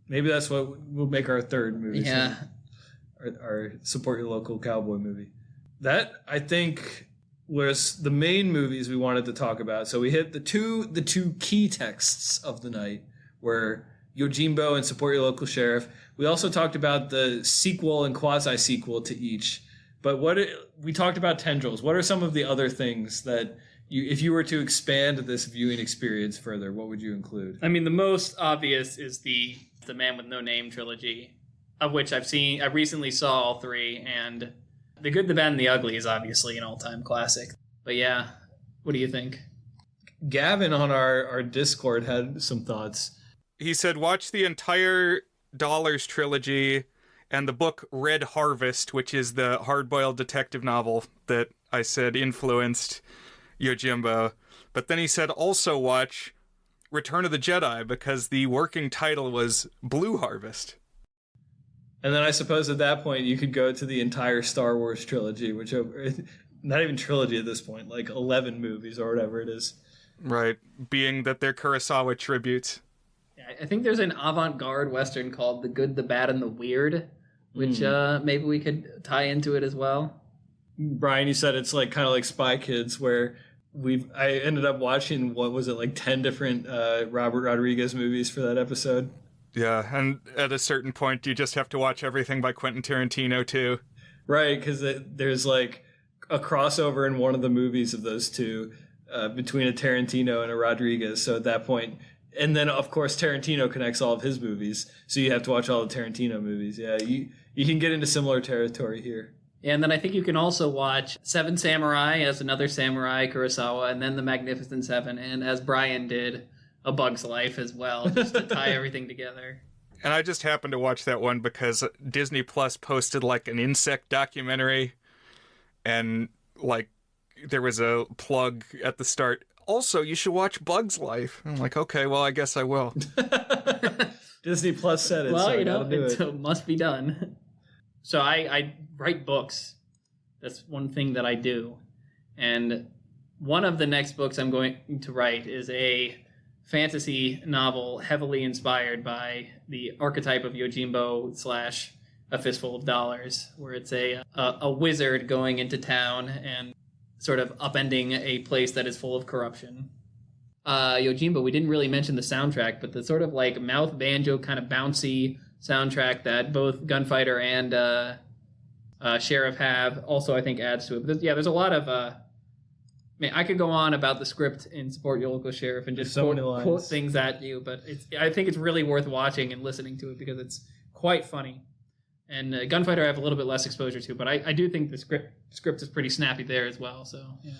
B: Maybe that's what we'll make our third movie.
D: Yeah.
B: Our Support Your Local Cowboy movie. That, I think, was the main movies we wanted to talk about. So we hit the two key texts of the night were Yojimbo and Support Your Local Sheriff. We also talked about the sequel and quasi-sequel to each. But we talked about tendrils. What are some of the other things that if you were to expand this viewing experience further, what would you include?
D: I mean, the most obvious is the Man with No Name trilogy, of which I recently saw all 3, and The Good, the Bad, and the Ugly is obviously an all-time classic. But yeah, what do you think?
B: Gavin on our Discord had some thoughts.
C: He said, watch the entire Dollars trilogy and the book Red Harvest, which is the hard-boiled detective novel that I said influenced Yojimbo. But then he said also watch Return of the Jedi, because the working title was Blue Harvest.
B: And then I suppose at that point you could go to the entire Star Wars trilogy, which not even trilogy at this point, like 11 movies or whatever it is.
C: Right, being that they're Kurosawa tributes.
D: I think there's an avant-garde Western called The Good, the Bad, and the Weird, which maybe we could tie into it as well.
B: Brian, you said it's like kind of like Spy Kids, where I ended up watching, what was it, like 10 different Robert Rodriguez movies for that episode.
C: Yeah, and at a certain point you just have to watch everything by Quentin Tarantino too.
B: Right, because there's like a crossover in one of the movies of those two between a Tarantino and a Rodriguez. So at that point, and then of course Tarantino connects all of his movies, so you have to watch all the Tarantino movies. Yeah, you can get into similar territory here.
D: And then I think you can also watch Seven Samurai as another samurai, Kurosawa, and then The Magnificent Seven, and as Brian did, A Bug's Life as well, just to tie everything together.
C: And I just happened to watch that one because Disney Plus posted like an insect documentary, and like there was a plug at the start. Also, you should watch Bug's Life. I'm like, okay, well, I guess I will.
B: Disney Plus said it,
D: Well,
B: so I
D: you know,
B: gotta do it.
D: it must be done. So I write books. That's one thing that I do. And one of the next books I'm going to write is a fantasy novel heavily inspired by the archetype of Yojimbo / A Fistful of Dollars, where it's a wizard going into town and sort of upending a place that is full of corruption. Yojimbo, we didn't really mention the soundtrack, but the sort of like mouth banjo kind of bouncy soundtrack that both Gunfighter and Sheriff have also, I think, adds to it. But there's a lot of... I could go on about the script in Support Your Local Sheriff and just quote things at you, but I think it's really worth watching and listening to it because it's quite funny. And Gunfighter I have a little bit less exposure to, but I do think the script is pretty snappy there as well. So, yeah.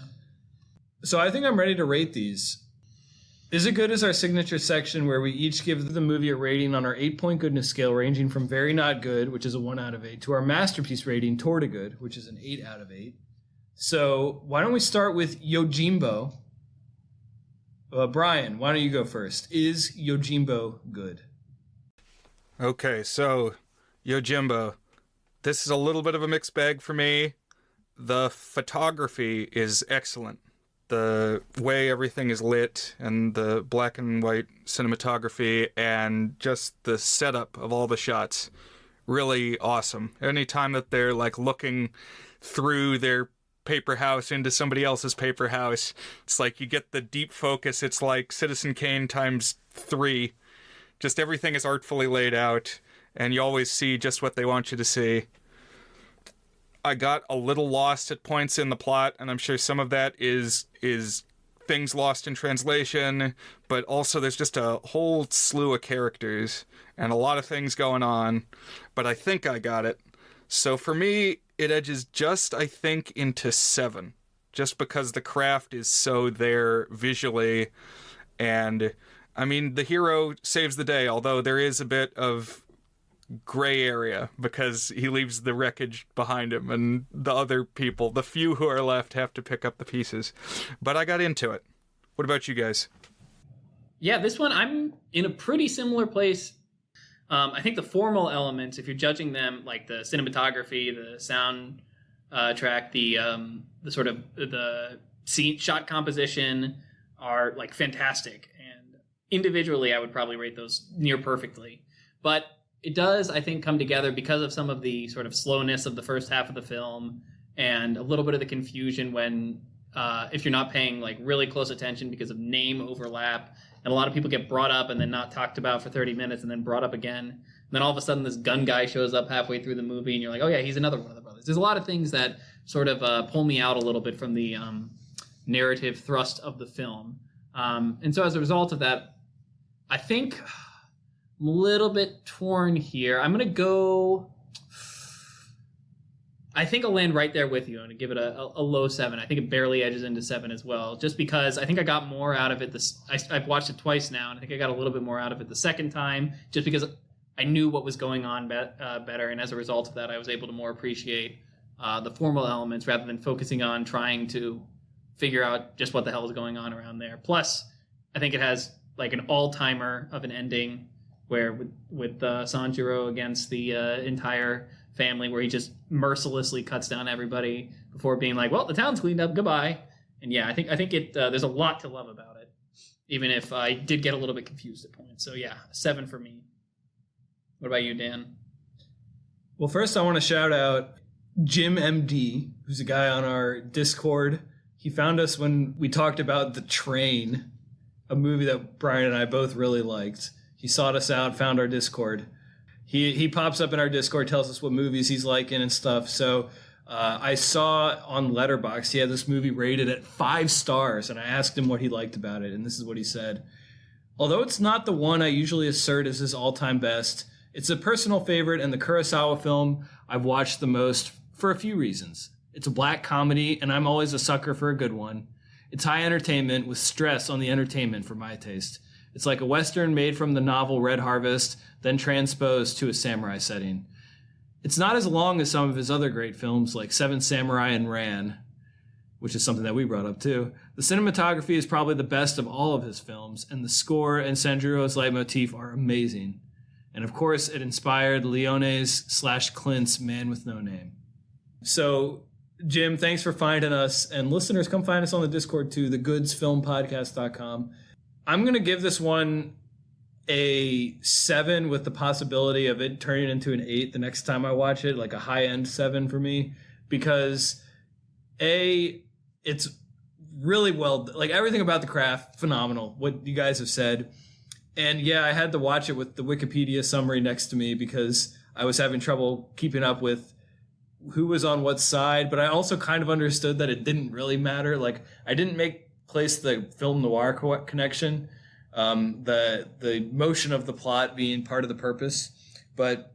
B: So I think I'm ready to rate these. Is It Good is our signature section where we each give the movie a rating on our 8-point goodness scale, ranging from very not good, which is a 1 out of 8, to our masterpiece rating, toward a good, which is an 8 out of 8. So why don't we start with Yojimbo? Brian, why don't you go first? Is Yojimbo good?
C: Okay, so Yojimbo. This is a little bit of a mixed bag for me. The photography is excellent. The way everything is lit and the black and white cinematography and just the setup of all the shots, really awesome. Anytime that they're like looking through their paper house into somebody else's paper house, it's like you get the deep focus. It's like Citizen Kane times 3. Just everything is artfully laid out and you always see just what they want you to see. I got a little lost at points in the plot, and I'm sure some of that is things lost in translation, but also there's just a whole slew of characters and a lot of things going on, but I think I got it. So for me, it edges just, I think, into 7, just because the craft is so there visually, and I mean, the hero saves the day, although there is a bit of gray area because he leaves the wreckage behind him and the other people, the few who are left, have to pick up the pieces. But I got into it. What about you guys?
D: Yeah, this one I'm in a pretty similar place. I think the formal elements, if you're judging them, like the cinematography, the sound track, the sort of the scene shot composition, are like fantastic. And individually, I would probably rate those near perfectly. But it does, I think, come together because of some of the sort of slowness of the first half of the film and a little bit of the confusion when, if you're not paying like really close attention because of name overlap, and a lot of people get brought up and then not talked about for 30 minutes and then brought up again. And then all of a sudden this gun guy shows up halfway through the movie and you're like, oh yeah, he's another one of the brothers. There's a lot of things that sort of pull me out a little bit from the narrative thrust of the film. And so as a result of that, I think... I'm a little bit torn here. I'm going to go... I think I'll land right there with you and give it a low 7. I think it barely edges into 7 as well, just because I think I got more out of it. I've watched it twice now, and I think I got a little bit more out of it the second time, just because I knew what was going on better, and as a result of that, I was able to more appreciate the formal elements rather than focusing on trying to figure out just what the hell is going on around there. Plus, I think it has like an all-timer of an ending, where with Sanjiro against the entire family, where he just mercilessly cuts down everybody before being like, well, the town's cleaned up, goodbye. And yeah, I think it there's a lot to love about it, even if I did get a little bit confused at points. So yeah, 7 for me. What about you, Dan?
B: Well, first I want to shout out Jim MD, who's a guy on our Discord. He found us when we talked about The Train, a movie that Brian and I both really liked. He sought us out, found our Discord. He pops up in our Discord, tells us what movies he's liking and stuff. So I saw on Letterboxd he had this movie rated at 5 stars, and I asked him what he liked about it, and this is what he said. Although it's not the one I usually assert as his all-time best, it's a personal favorite and the Kurosawa film I've watched the most for a few reasons. It's a black comedy, and I'm always a sucker for a good one. It's high entertainment with stress on the entertainment for my taste. It's like a Western made from the novel Red Harvest, then transposed to a samurai setting. It's not as long as some of his other great films like Seven Samurai and Ran. which is something that we brought up too. The cinematography is probably the best of all of his films, and the score and Sanjuro's leitmotif are amazing. And of course, it inspired Leone's/Clint's Man with No Name. So, Jim, thanks for finding us. And listeners, come find us on the Discord too, thegoodsfilmpodcast.com. I'm going to give this one a 7 with the possibility of it turning into an 8 the next time I watch it, like a high-end 7 for me, because it's really well, like everything about the craft, phenomenal, what you guys have said. And yeah, I had to watch it with the Wikipedia summary next to me because I was having trouble keeping up with who was on what side, but I also kind of understood that it didn't really matter. Like, I didn't place the film noir connection, the motion of the plot being part of the purpose, but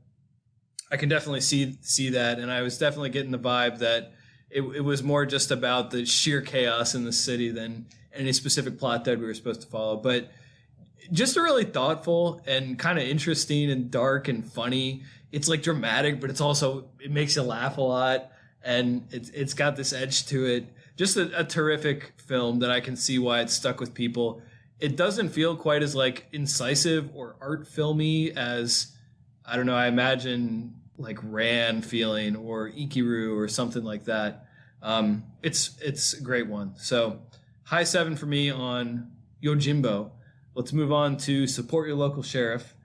B: I can definitely see that, and I was definitely getting the vibe that it was more just about the sheer chaos in the city than any specific plot that we were supposed to follow. But just a really thoughtful and kind of interesting and dark and funny. It's like dramatic, but it makes you laugh a lot, and it's got this edge to it. Just a terrific film that I can see why it's stuck with people. It doesn't feel quite as like incisive or art filmy as, I don't know, I imagine like Ran feeling or Ikiru or something like that. It's a great one. So high 7 for me on Yojimbo. Let's move on to Support Your Local Sheriff.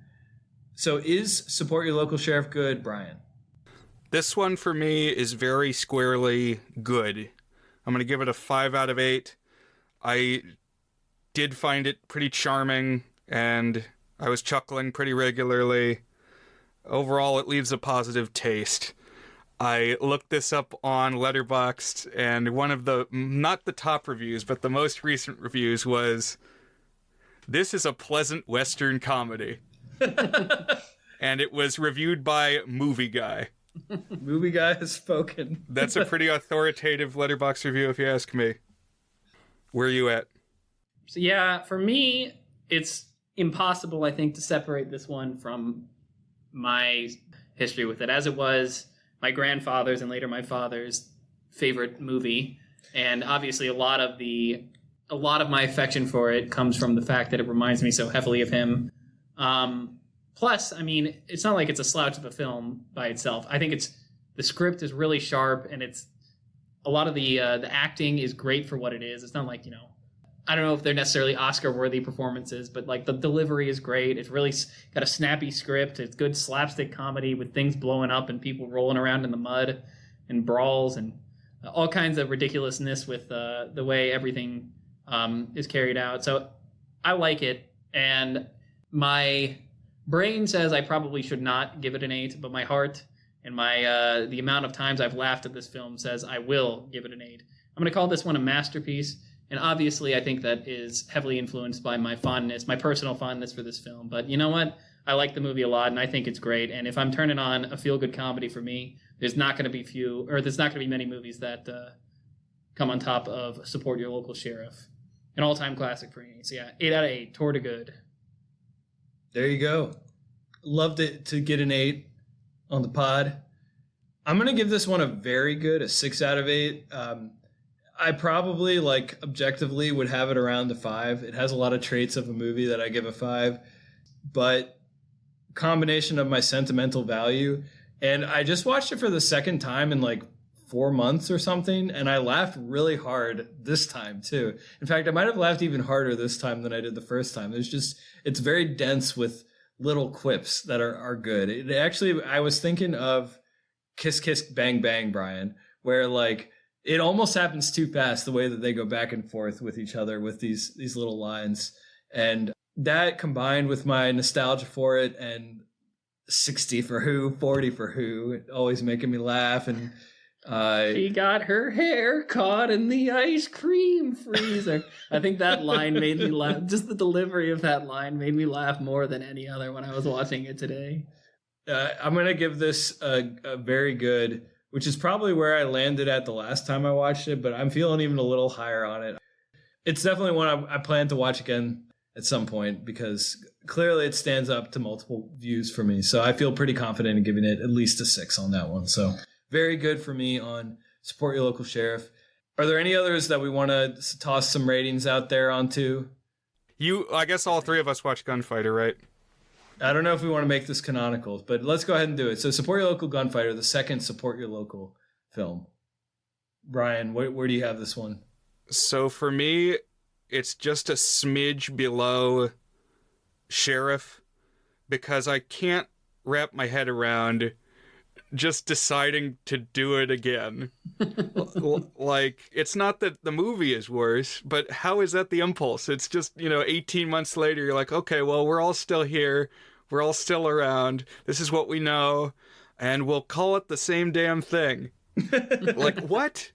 B: So is Support Your Local Sheriff good, Brian?
C: This one for me is very squarely good. I'm going to give it a 5 out of 8. I did find it pretty charming, and I was chuckling pretty regularly. Overall, it leaves a positive taste. I looked this up on Letterboxd, and one of the, not the top reviews, but the most recent reviews was, "This is a pleasant Western comedy." And it was reviewed by Movie Guy.
B: Movie Guy has spoken.
C: That's a pretty authoritative Letterboxd review, if you ask me. Where are you at?
D: So yeah, for me, it's impossible, I think, to separate this one from my history with it, as it was my grandfather's and later my father's favorite movie. And obviously a lot of my affection for it comes from the fact that it reminds me so heavily of him. Plus, I mean, it's not like it's a slouch of a film by itself. I think the script is really sharp, and it's a lot of the acting is great for what it is. It's not like, I don't know if they're necessarily Oscar-worthy performances, but like the delivery is great. It's really got a snappy script. It's good slapstick comedy with things blowing up and people rolling around in the mud and brawls and all kinds of ridiculousness with the way everything is carried out. So I like it, and my brain says I probably should not give it an 8, but my heart and my the amount of times I've laughed at this film says I will give it an 8. I'm going to call this one a masterpiece, and obviously I think that is heavily influenced by my personal fondness for this film. But you know what? I like the movie a lot, and I think it's great. And if I'm turning on a feel-good comedy for me, there's not going to be many movies that come on top of Support Your Local Sheriff. An all-time classic for me. So yeah, 8 out of 8. Toward a good.
B: There you go. Loved it to get an 8 on the pod. I'm going to give this one a very good, a 6 out of 8. I probably, objectively would have it around a 5. It has a lot of traits of a movie that I give a 5, but combination of my sentimental value, and I just watched it for the second time in 4 months or something, and I laughed really hard this time too. In fact, I might have laughed even harder this time than I did the first time. It's very dense with little quips that are good. It actually, I was thinking of Kiss Kiss Bang Bang, Brian, where it almost happens too fast, the way that they go back and forth with each other with these little lines. And that combined with my nostalgia for it and 60 for who, 40 for who, always making me laugh. And
D: she got her hair caught in the ice cream freezer. I think that line made me laugh. Just the delivery of that line made me laugh more than any other when I was watching it today.
B: I'm going to give this a very good, which is probably where I landed at the last time I watched it, but I'm feeling even a little higher on it. It's definitely one I plan to watch again at some point, because clearly it stands up to multiple views for me. So I feel pretty confident in giving it at least a 6 on that one. So very good for me on Support Your Local Sheriff. Are there any others that we want to toss some ratings out there onto?
C: I guess all three of us watched Gunfighter, right?
B: I don't know if we want to make this canonical, but let's go ahead and do it. So Support Your Local Gunfighter, the second Support Your Local film. Brian, where do you have this one?
C: So for me, it's just a smidge below Sheriff, because I can't wrap my head around just deciding to do it again. Like, it's not that the movie is worse, but how is that the impulse? It's just, 18 months later, you're like, okay, well, we're all still here. We're all still around. This is what we know. And we'll call it the same damn thing. Like, what?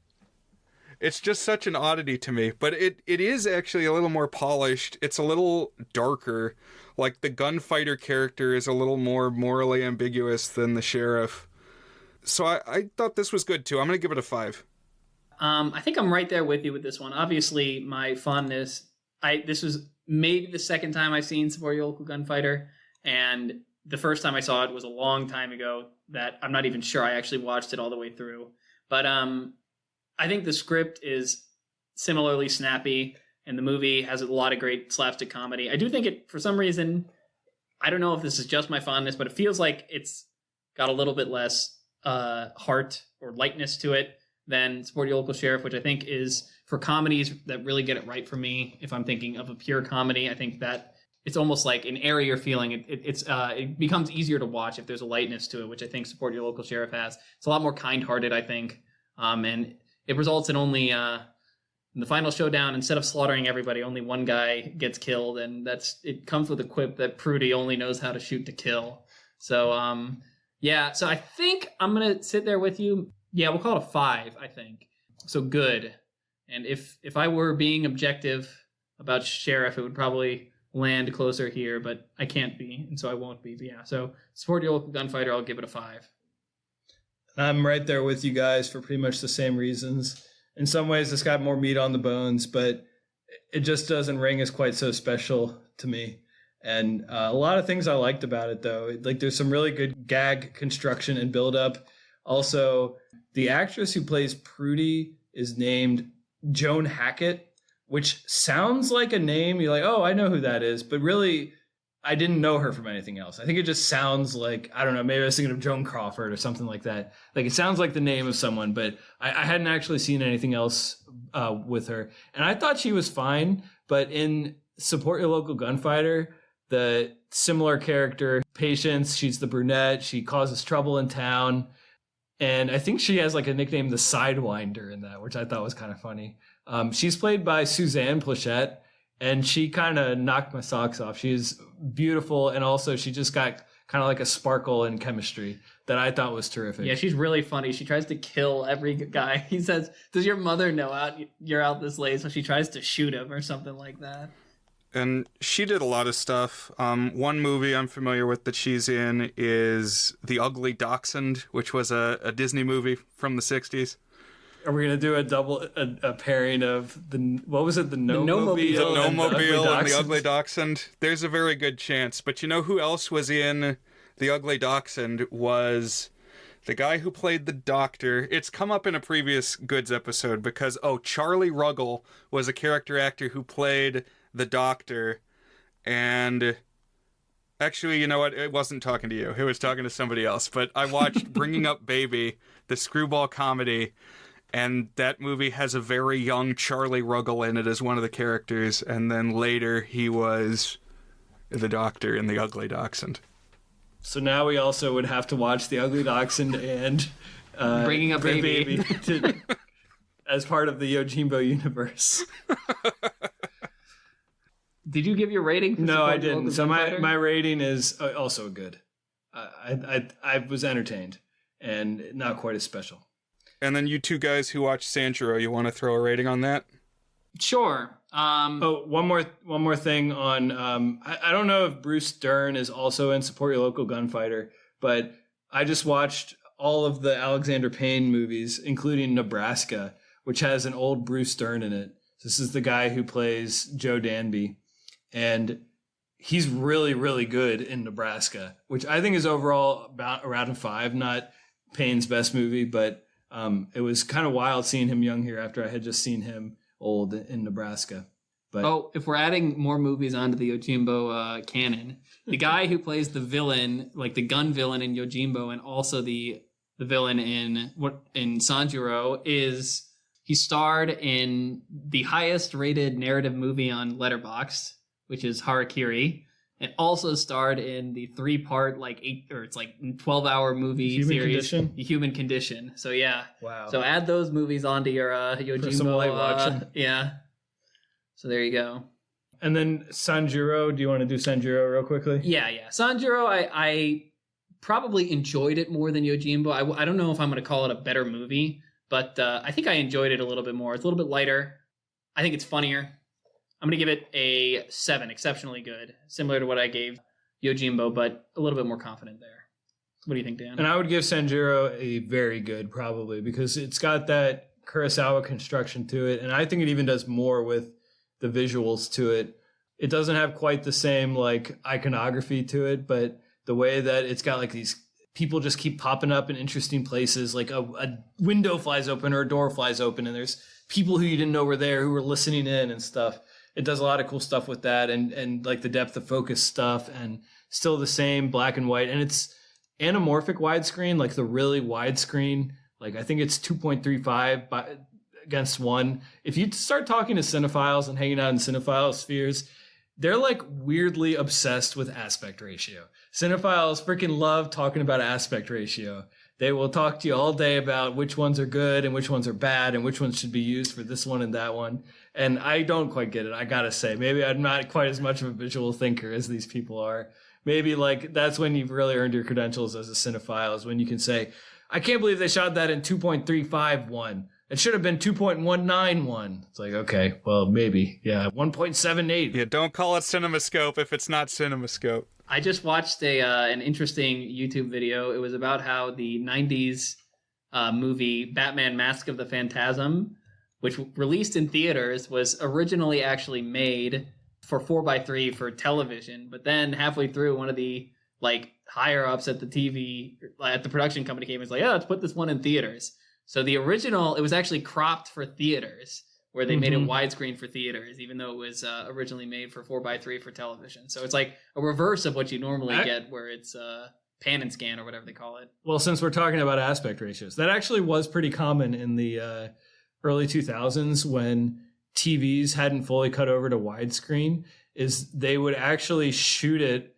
C: It's just such an oddity to me. But it is actually a little more polished. It's a little darker. Like, the gunfighter character is a little more morally ambiguous than the sheriff. So I thought this was good, too. I'm going to give it a 5.
D: I think I'm right there with you with this one. Obviously, my fondness... This was maybe the second time I've seen Support Your Local Gunfighter, and the first time I saw it was a long time ago that I'm not even sure I actually watched it all the way through. But I think the script is similarly snappy, and the movie has a lot of great slapstick comedy. I do think it, for some reason, I don't know if this is just my fondness, but it feels like it's got a little bit less heart or lightness to it than Support Your Local Sheriff, which I think is for comedies that really get it right for me. If I'm thinking of a pure comedy, I think that it's almost like an airier feeling. It becomes easier to watch if there's a lightness to it, which I think Support Your Local Sheriff has. It's a lot more kind-hearted, I think, and it results in only in the final showdown, instead of slaughtering everybody, only one guy gets killed, and it comes with a quip that Prudy only knows how to shoot to kill. So yeah, so I think I'm gonna sit there with you. Yeah, we'll call it a 5, I think. So good. And if I were being objective about Sheriff, it would probably land closer here, but I can't be, and so I won't be. But yeah, so Support Your Local Gunfighter, I'll give it a 5.
B: I'm right there with you guys for pretty much the same reasons. In some ways, it's got more meat on the bones, but it just doesn't ring as quite so special to me. And a lot of things I liked about it, though. Like, there's some really good gag construction and build-up. Also, the actress who plays Prudy is named Joan Hackett, which sounds like a name. You're like, oh, I know who that is. But really, I didn't know her from anything else. I think it just sounds like, I don't know, maybe I was thinking of Joan Crawford or something like that. Like, it sounds like the name of someone, but I hadn't actually seen anything else with her. And I thought she was fine, but in Support Your Local Gunfighter, the similar character, Patience, she's the brunette, she causes trouble in town. And I think she has like a nickname, the Sidewinder, in that, which I thought was kind of funny. She's played by Suzanne Plachette, and she kind of knocked my socks off. She's beautiful, and also she just got kind of like a sparkle in chemistry that I thought was terrific.
D: Yeah, she's really funny. She tries to kill every guy. He says, does your mother know you're out this late? So she tries to shoot him or something like that.
C: And she did a lot of stuff. One movie I'm familiar with that she's in is The Ugly Dachshund, which was a Disney movie from the 60s.
B: Are we going to do a pairing of what was it? The No-Mobile
C: and the Ugly Dachshund? There's a very good chance. But you know who else was in The Ugly Dachshund was the guy who played the doctor. It's come up in a previous Goods episode because, Charlie Ruggles was a character actor who played the doctor. And actually, you know what? It wasn't talking to you. It was talking to somebody else. But I watched Bringing Up Baby, the screwball comedy. And that movie has a very young Charlie Ruggles in it as one of the characters. And then later he was the doctor in The Ugly Dachshund.
B: So now we also would have to watch The Ugly Dachshund and
D: Bringing Up Baby
B: as part of the Yojimbo universe.
D: Did you give your rating?
B: No, I didn't. So my rating is also good. I was entertained and not quite as special.
C: And then you two guys who watch Sanjuro, you want to throw a rating on that?
D: Sure.
B: One more thing on I don't know if Bruce Dern is also in Support Your Local Gunfighter, but I just watched all of the Alexander Payne movies, including Nebraska, which has an old Bruce Dern in it. This is the guy who plays Joe Danby, and he's really, really good in Nebraska, which I think is overall about around a 5, not Payne's best movie, but It was kind of wild seeing him young here after I had just seen him old in Nebraska. But
D: if we're adding more movies onto the Yojimbo canon, the guy who plays the villain, like the gun villain in Yojimbo, and also the villain in Sanjuro, he starred in the highest rated narrative movie on Letterboxd, which is Harakiri, and also starred in the 3-part 12-hour movie series, The Human Condition. So yeah,
B: wow.
D: So add those movies onto your Yojimbo.
B: For some light watching.
D: Yeah. So there you go.
B: And then Sanjuro, do you want to do Sanjuro real quickly?
D: Yeah. Sanjuro, I probably enjoyed it more than Yojimbo. I don't know if I'm going to call it a better movie, but I think I enjoyed it a little bit more. It's a little bit lighter. I think it's funnier. I'm going to give it a 7, exceptionally good, similar to what I gave Yojimbo, but a little bit more confident there. What do you think, Dan?
B: And I would give Sanjuro a very good, probably, because it's got that Kurosawa construction to it, and I think it even does more with the visuals to it. It doesn't have quite the same like iconography to it, but the way that it's got like these people just keep popping up in interesting places, like a window flies open or a door flies open and there's people who you didn't know were there who were listening in and stuff. It does a lot of cool stuff with that, and like the depth of focus stuff, and still the same black and white, and it's anamorphic widescreen, like the really widescreen. Like I think it's 2.35 against 1. If you start talking to cinephiles and hanging out in cinephile spheres, they're like weirdly obsessed with aspect ratio. Cinephiles freaking love talking about aspect ratio. They will talk to you all day about which ones are good and which ones are bad and which ones should be used for this one and that one. And I don't quite get it, I gotta say. Maybe I'm not quite as much of a visual thinker as these people are. Maybe like that's when you've really earned your credentials as a cinephile, is when you can say, I can't believe they shot that in 2.351. It should have been 2.191. It's like, okay, well, maybe. Yeah, 1.78.
C: Yeah, don't call it CinemaScope if it's not CinemaScope.
D: I just watched an interesting YouTube video. It was about how the 90s movie Batman Mask of the Phantasm, which released in theaters, was originally actually made for 4x3 for television. But then halfway through, one of the higher ups at the production company came and was like, let's put this one in theaters. So the original, it was actually cropped for theaters, where they made it widescreen for theaters, even though it was originally made for 4x3 for television. So it's like a reverse of what you normally get, where it's pan and scan or whatever they call it.
B: Well, since we're talking about aspect ratios, that actually was pretty common in the early 2000s when TVs hadn't fully cut over to widescreen, is they would actually shoot it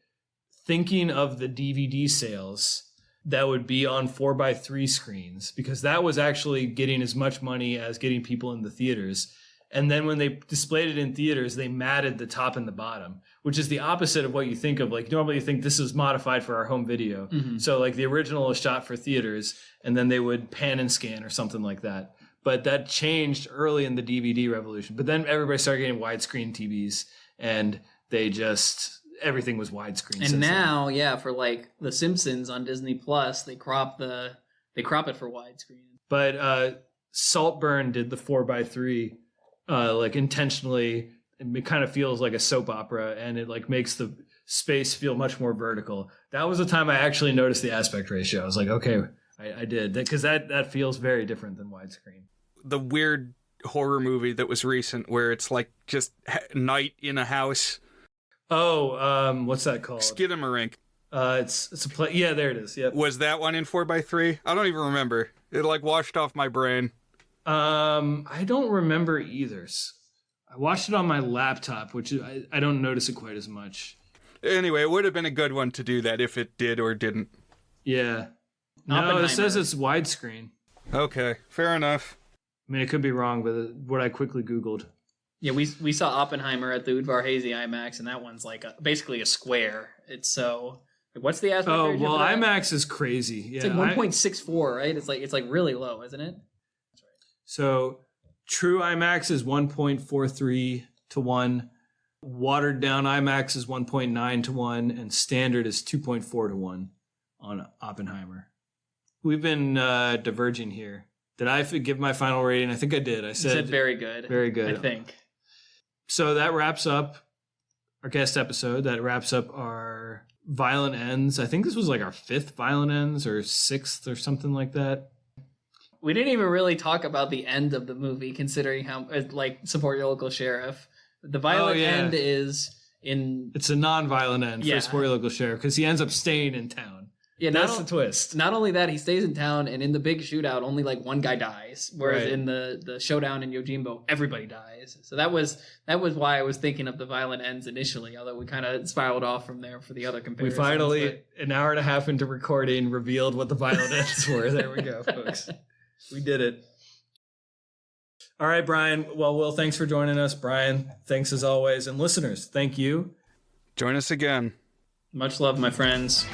B: thinking of the DVD sales that would be on 4x3 screens, because that was actually getting as much money as getting people in the theaters. And then when they displayed it in theaters, they matted the top and the bottom, which is the opposite of what you think of. Like normally you think this is modified for our home video. So like the original was shot for theaters, and then they would pan and scan or something like that. But that changed early in the DVD revolution. But then everybody started getting widescreen TVs, and they just... everything was widescreen.
D: And now, for like The Simpsons on Disney Plus, they crop it for widescreen.
B: But Saltburn did the 4x3 intentionally. It kind of feels like a soap opera, and it like makes the space feel much more vertical. That was the time I actually noticed the aspect ratio. I was like, okay, I did, because that feels very different than widescreen.
C: The weird horror movie that was recent, where it's like just night in a house.
B: Oh, what's that called?
C: Skidamarink.
B: It's a play. Yeah, there it is. Yep.
C: Was that one in 4x3? I don't even remember. It like washed off my brain.
B: I don't remember either. I watched it on my laptop, which I don't notice it quite as much.
C: Anyway, it would have been a good one to do that if it did or didn't.
B: Yeah. No, it says it's widescreen.
C: Okay, fair enough.
B: I mean, it could be wrong, but what I quickly Googled.
D: Yeah, we saw Oppenheimer at the Udvar Hazy IMAX, and that one's like basically a square. It's so... what's the aspect ratio?
B: Oh, well, IMAX is crazy. Yeah,
D: it's like 1.64, right? It's like really low, isn't it? That's right.
B: So true IMAX is 1.43 to 1. Watered down IMAX is 1.9 to 1, and standard is 2.4 to 1 on Oppenheimer. We've been diverging here. Did I give my final rating? I think I did. I said
D: very good.
B: Very good.
D: I think.
B: So that wraps up our guest episode. That wraps up our Violent Ends. I think this was like our 5th Violent Ends or 6th or something like that.
D: We didn't even really talk about the end of the movie, considering how, like, support your local sheriff. The violent end is in...
B: It's a non-violent end
D: Yeah.
B: for support your local sheriff because he ends up staying in town.
D: Yeah,
B: That's the twist.
D: Not only that, he stays in town, and in the big shootout, only like one guy dies. Whereas
B: Right.
D: in the showdown in Yojimbo, everybody dies. So that was why I was thinking of the violent ends initially, although we kind of spiraled off from there for the other
B: We
D: comparisons.
B: finally, an hour and a half into recording, revealed what the violent ends were. There we go, folks. We did it. All right, Brian. Well, Will, thanks for joining us. Brian, thanks as always. And listeners, thank you.
C: Join us again.
D: Much love, my friends.